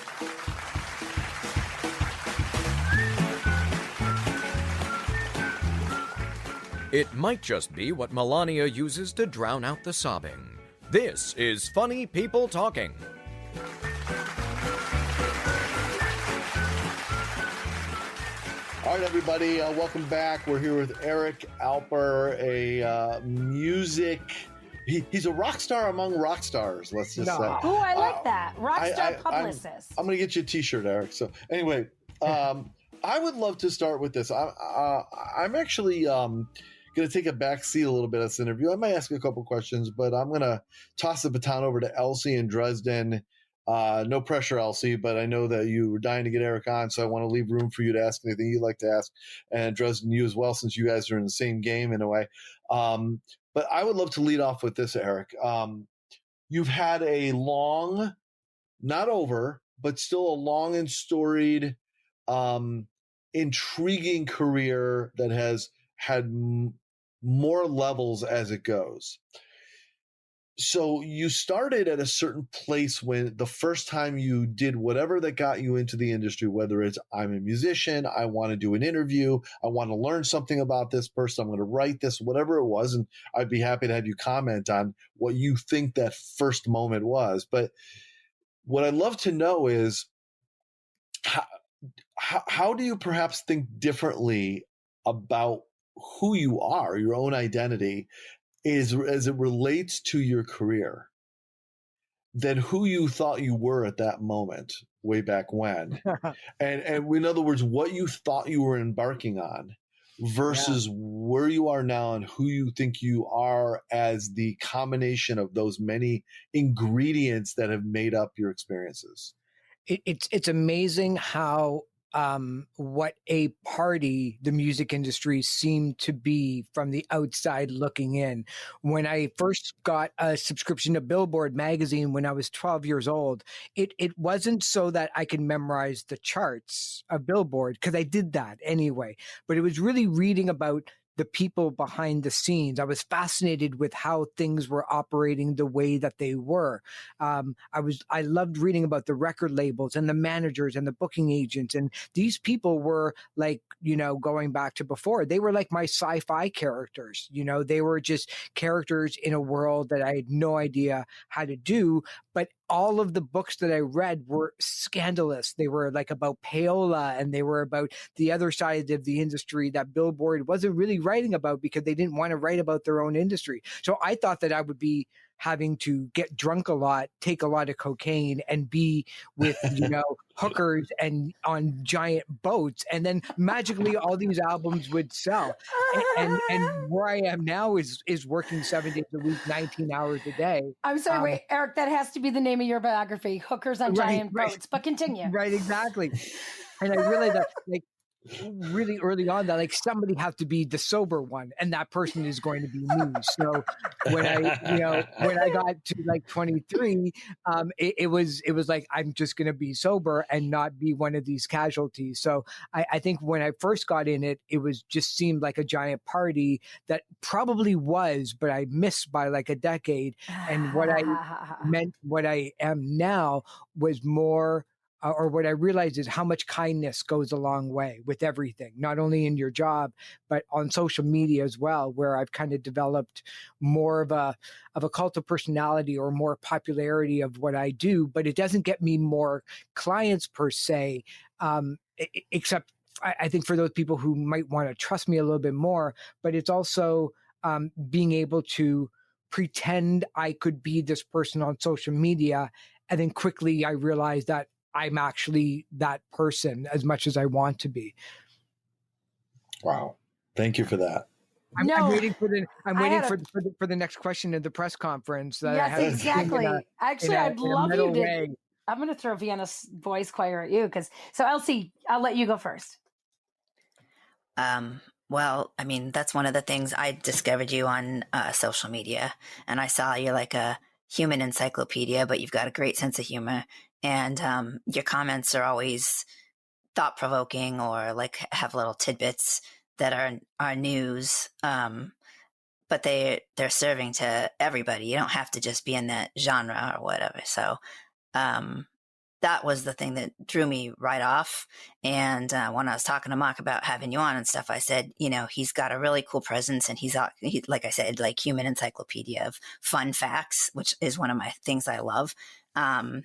It might just be what Melania uses to drown out the sobbing. This is Funny People Talking. All right, everybody, welcome back. We're here with Eric Alper, a music... He's a rock star among rock stars, let's just say. Oh, I like that. Rockstar Publicist. I'm going to get you a T-shirt, Eric. So anyway, I would love to start with this. I'm actually going to take a back seat a little bit of this interview. I might ask a couple questions, but I'm going to toss the baton over to Elsie in Dresden. No pressure, Elsie, but I know that you were dying to get Eric on, so I want to leave room for you to ask anything you'd like to ask. And Dresden, you as well, since you guys are in the same game in a way. But I would love to lead off with this, Eric. You've had a long, not over, but still a long and storied, intriguing career that has had more levels as it goes. So you started at a certain place when the first time you did whatever that got you into the industry, whether it's I'm a musician, I want to do an interview, I want to learn something about this person, I'm going to write this, whatever it was. And I'd be happy to have you comment on what you think that first moment was. But what I'd love to know is how do you perhaps think differently about who you are, your own identity, as it relates to your career than who you thought you were at that moment way back when. and in other words, what you thought you were embarking on versus where you are now and who you think you are as the combination of those many ingredients that have made up your experiences. It's amazing how what a party the music industry seemed to be from the outside looking in. When I first got a subscription to Billboard magazine when I was 12 years old, it wasn't so that I could memorize the charts of Billboard, because I did that anyway, but it was really reading about the people behind the scenes. I was fascinated with how things were operating the way that they were. I loved reading about the record labels and the managers and the booking agents. And these people were like, going back to before, they were like my sci-fi characters. They were just characters in a world that I had no idea how to do. But all of the books that I read were scandalous. They were like about payola, and they were about the other side of the industry that Billboard wasn't really writing about because they didn't want to write about their own industry. So I thought that I would be having to get drunk a lot, take a lot of cocaine, and be with, hookers and on giant boats. And then magically all these albums would sell. And where I am now is working 7 days a week, 19 hours a day. I'm sorry, wait, Eric, that has to be the name of your biography, Hookers on Giant Boats, but continue. Right, exactly. And I realized that, really early on, that somebody has to be the sober one, and that person is going to be me. So when I got to 23, it was like, I'm just going to be sober and not be one of these casualties. So I think when I first got in it, it was just seemed like a giant party that probably was, but I missed by a decade. And what I am now was more, or what I realized is how much kindness goes a long way with everything, not only in your job, but on social media as well, where I've kind of developed more of a cult of personality or more popularity of what I do. But it doesn't get me more clients per se, except I think for those people who might want to trust me a little bit more. But it's also being able to pretend I could be this person on social media. And then quickly I realized that I'm actually that person as much as I want to be. Wow. Thank you for that. I'm waiting for the for the next question in the press conference. That I Yes, have to sing exactly. Actually, I'd in a love you metal to. way. I'm going to throw Vienna's voice choir at you so Elsie, I'll let you go first. Well, I mean, that's one of the things I discovered you on social media, and I saw you're like a human encyclopedia, but you've got a great sense of humor, and your comments are always thought provoking or like have little tidbits that are news. But they're serving to everybody. You don't have to just be in that genre or whatever. So that was the thing that drew me right off. And when I was talking to Mark about having you on and stuff, I said, he's got a really cool presence, and he's like I said, like human encyclopedia of fun facts, which is one of my things I love. And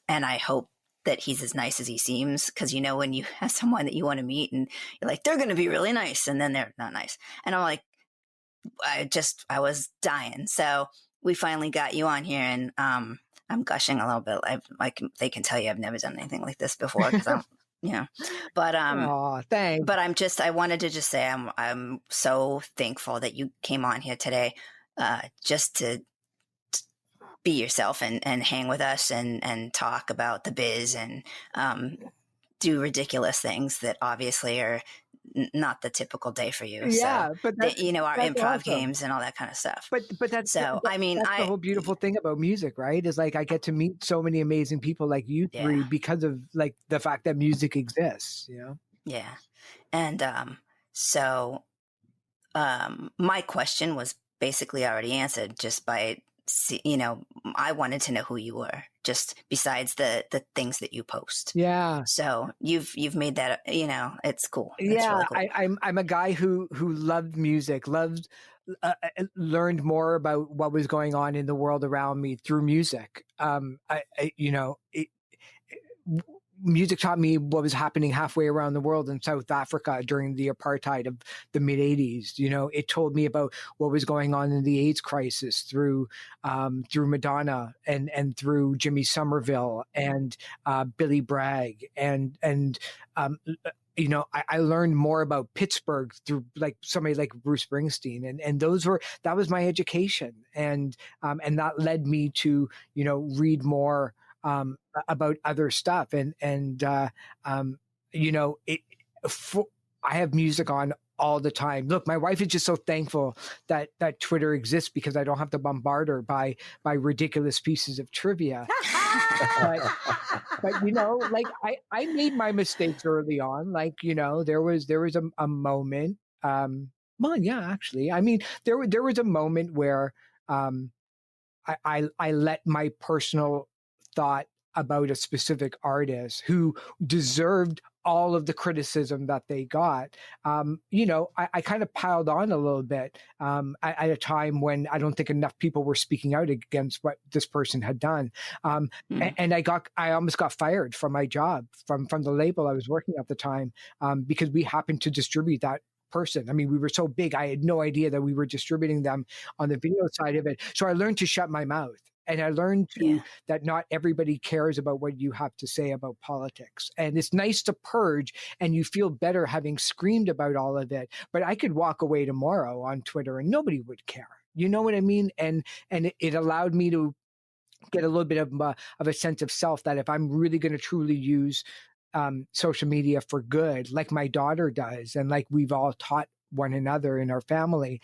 I hope that he's as nice as he seems, because when you have someone that you want to meet and you're like, they're going to be really nice, and then they're not nice. And I'm like, I was dying. So we finally got you on here, and I'm gushing a little bit. They can tell you I've never done anything like this before, because but thanks. But I wanted to just say I'm so thankful that you came on here today, just to be yourself and hang with us and talk about the biz and do ridiculous things that obviously are not the typical day for you. Yeah, so, but that's, our that's improv awesome. games and all that kind of stuff. But that's so. I mean, that's the whole beautiful thing about music, right? Is like I get to meet so many amazing people like you three because of like the fact that music exists. Yeah, and so my question was basically already answered just by. I wanted to know who you were, just besides the things that you post. Yeah. So you've made that, it's cool. It's really cool. I'm a guy who loved music, learned more about what was going on in the world around me through music. Music taught me what was happening halfway around the world in South Africa during the apartheid of the mid 80s. It told me about what was going on in the AIDS crisis through Madonna and through Jimmy Somerville and Billy Bragg I learned more about Pittsburgh through like somebody like Bruce Springsteen, and that was my education, and that led me to read more about other stuff, I have music on all the time. Look, my wife is just so thankful that Twitter exists, because I don't have to bombard her by ridiculous pieces of trivia. but like I made my mistakes early on. Like there was a moment. Actually, I mean there was a moment where I let my personal thought about a specific artist who deserved all of the criticism that they got. I kind of piled on a little bit at a time when I don't think enough people were speaking out against what this person had done. And I almost got fired from my job from the label I was working at the time, because we happened to distribute that person. I mean, we were so big, I had no idea that we were distributing them on the video side of it. So I learned to shut my mouth. And I learned that not everybody cares about what you have to say about politics. And it's nice to purge, and you feel better having screamed about all of it. But I could walk away tomorrow on Twitter and nobody would care. You know what I mean? And it allowed me to get a little bit of a sense of self, that if I'm really going to truly use social media for good, like my daughter does, and like we've all taught one another in our family,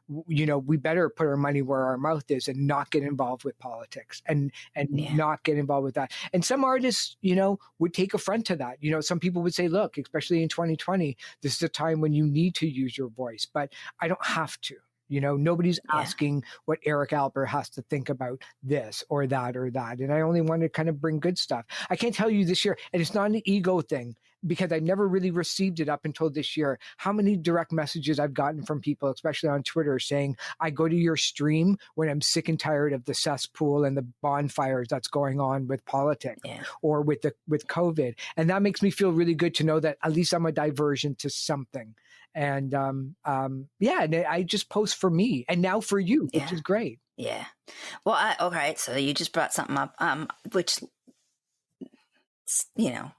we better put our money where our mouth is and not get involved with politics and not get involved with that. And some artists, would take affront to that. Some people would say, look, especially in 2020, this is a time when you need to use your voice, but I don't have to. Nobody's asking what Eric Alper has to think about this or that or that. And I only want to kind of bring good stuff. I can't tell you this year, and it's not an ego thing, because I never really received it up until this year, how many direct messages I've gotten from people, especially on Twitter, saying, I go to your stream when I'm sick and tired of the cesspool and the bonfires that's going on with politics or with COVID. And that makes me feel really good to know that at least I'm a diversion to something. And and I just post for me and now for you, which is great. Yeah. Well, okay. So you just brought something up, which,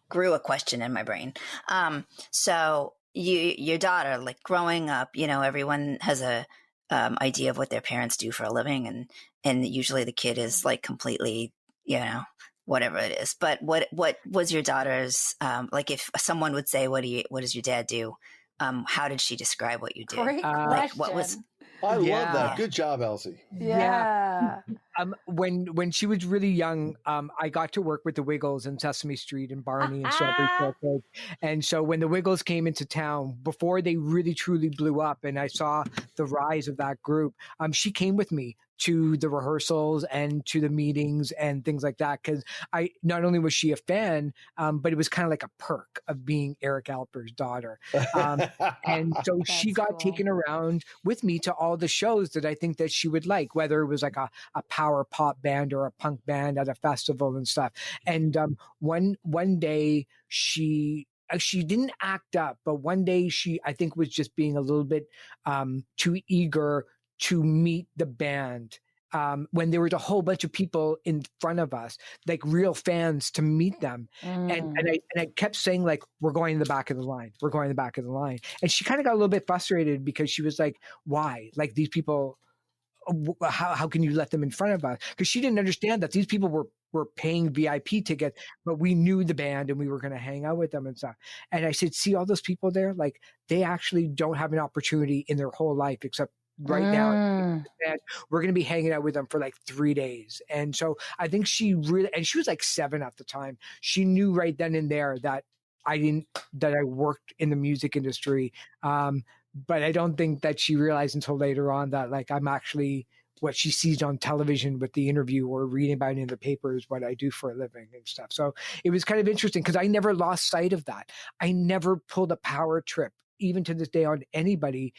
grew a question in my brain. So your daughter, like growing up, everyone has a idea of what their parents do for a living, and usually the kid is like completely, whatever it is. But what was your daughter's like? If someone would say, "What does your dad do?" How did she describe what you did? Great Like, question. what was? I Yeah. love that. Good job, Elsie. Yeah. When she was really young, I got to work with the Wiggles in Sesame Street and Barney and Strawberry Shortcake. And so when the Wiggles came into town, before they really truly blew up, and I saw the rise of that group, she came with me to the rehearsals and to the meetings and things like that. Because I not only was she a fan, but it was kind of like a perk of being Eric Alper's daughter. And so she got cool. taken around with me to all the shows that I think that she would like, whether it was like a power pop band or a punk band at a festival and stuff. And one day she didn't act up, but one day she, I think, was just being a little bit too eager to meet the band. When there was a whole bunch of people in front of us, like real fans, to meet them. And I kept saying, like, we're going in the back of the line. We're going in the back of the line. And she kind of got a little bit frustrated because she was like, why? Like, these people, how can you let them in front of us? Because she didn't understand that these people were paying VIP tickets, but we knew the band and we were going to hang out with them and stuff. And I said, see all those people there? Like, they actually don't have an opportunity in their whole life except right now. And we're going to be hanging out with them for like 3 days. And so I think she really, and she was like 7 at the time. She knew right then and there that I worked in the music industry. But I don't think that she realized until later on that, like, I'm actually what she sees on television with the interview or reading about it in the papers, what I do for a living and stuff. So it was kind of interesting because I never lost sight of that. I never pulled a power trip, even to this day, on anybody.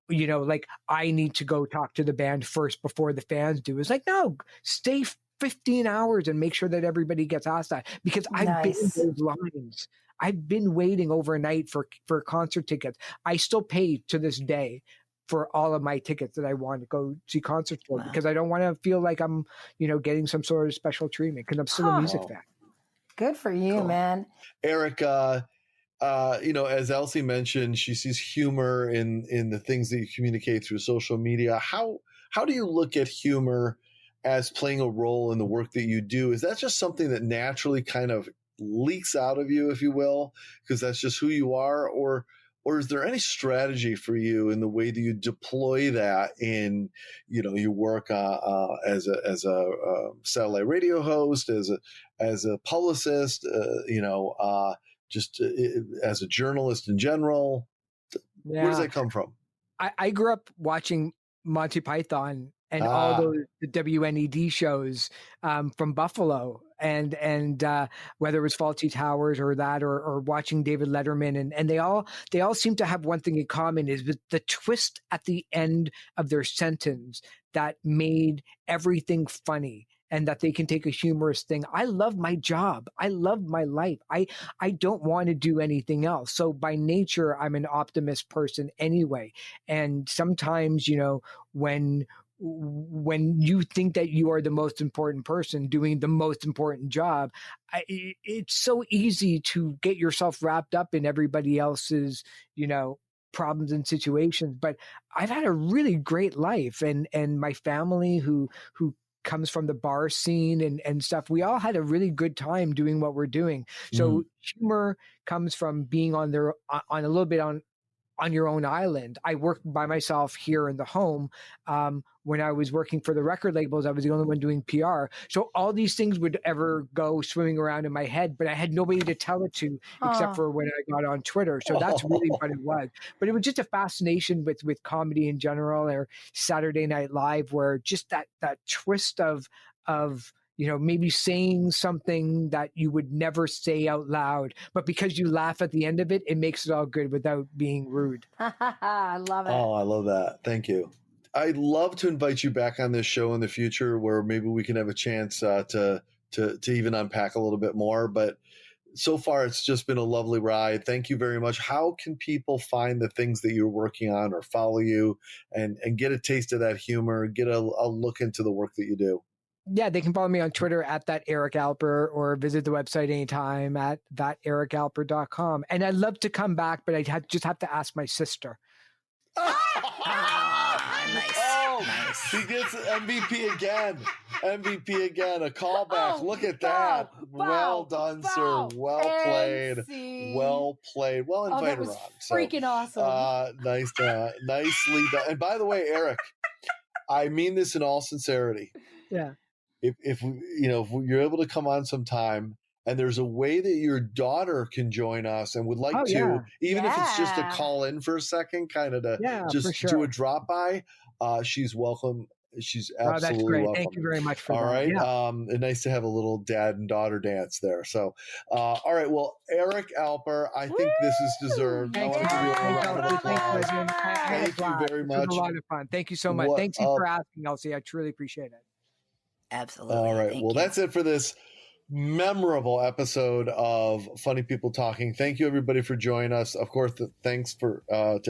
Like, I need to go talk to the band first before the fans do. It's like, no, stay 15 hours and make sure that everybody gets asked that, because I've been in those lines. I've been waiting overnight for concert tickets. I still pay to this day for all of my tickets that I want to go see concerts for, because I don't want to feel like I'm, getting some sort of special treatment, because I'm still a music fan. Good for you, man. Eric, as Elsie mentioned, she sees humor in the things that you communicate through social media. How do you look at humor as playing a role in the work that you do? Is that just something that naturally kind of leaks out of you, if you will, because that's just who you are? Or is there any strategy for you in the way that you deploy that in, your work as a satellite radio host, as a publicist, just as a journalist in general? Yeah. Where does that come from? I grew up watching Monty Python and all the WNED shows from Buffalo, and whether it was Faulty Towers or that, or watching David Letterman, and they all seem to have one thing in common, is the twist at the end of their sentence that made everything funny, and that they can take a humorous thing. I love my job. I love my life. I don't want to do anything else. So by nature, I'm an optimist person anyway. And sometimes, when you think that you are the most important person doing the most important job, it's so easy to get yourself wrapped up in everybody else's, problems and situations. But I've had a really great life, and my family who comes from the bar scene and stuff, we all had a really good time doing what we're doing. So humor comes from being on a little bit on your own island. I work by myself here in the home. When I was working for the record labels, I was the only one doing PR. So all these things would ever go swimming around in my head, but I had nobody to tell it to except for when I got on Twitter. So that's really what it was. But it was just a fascination with comedy in general, or Saturday Night Live, where just that twist of maybe saying something that you would never say out loud, but because you laugh at the end of it, it makes it all good without being rude. I love it. Oh, I love that. Thank you. I'd love to invite you back on this show in the future, where maybe we can have a chance to even unpack a little bit more. But so far, it's just been a lovely ride. Thank you very much. How can people find the things that you're working on, or follow you and get a taste of that humor, get a look into the work that you do? Yeah, they can follow me on Twitter at That Eric Alper, or visit the website anytime at thatericalper.com. And I'd love to come back, but just have to ask my sister. Nice. Oh, Nice. he gets MVP again. MVP again. A callback. Oh, Look at that. Well done, sir. Well played. Well played. Well invited, that was Ron. freaking awesome. Nicely done. And by the way, Eric, I mean this in all sincerity. Yeah. If you're able to come on sometime, and there's a way that your daughter can join us and would like even if it's just to call in for a second, kind of to just do a drop by, she's welcome. She's absolutely that's great. welcome. Thank you very much for all that. right. Yeah. And nice to have a little dad and daughter dance there. So, all right. Well, Eric Alper, I think this is deserved. Thank you. Thank you very much. It was a lot of fun. Thank you so much. Thanks for asking, Elsie. I truly appreciate it. Absolutely. All right. Well, that's it for this memorable episode of Funny People Talking. Thank you, everybody, for joining us. Of course, thanks to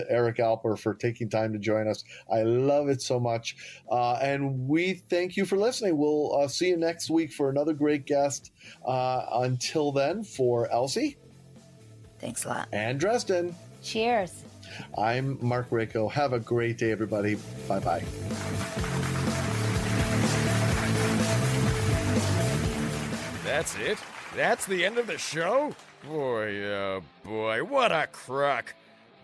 Eric Alper for taking time to join us. I love it so much. And we thank you for listening. We'll see you next week for another great guest. Until then, for Elsie. Thanks a lot. And Dresden. Cheers. I'm Mark Rako. Have a great day, everybody. Bye-bye. That's it? That's the end of the show? Boy, oh boy, what a crock.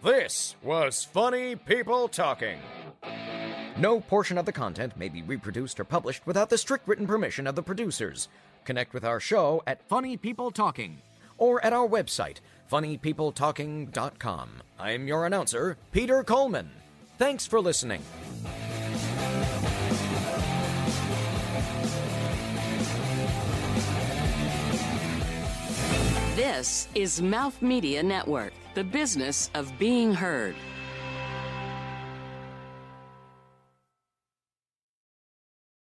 This was Funny People Talking. No portion of the content may be reproduced or published without the strict written permission of the producers. Connect with our show at Funny People Talking or at our website, funnypeopletalking.com. I'm your announcer, Peter Coleman. Thanks for listening. This is Mouth Media Network, the business of being heard.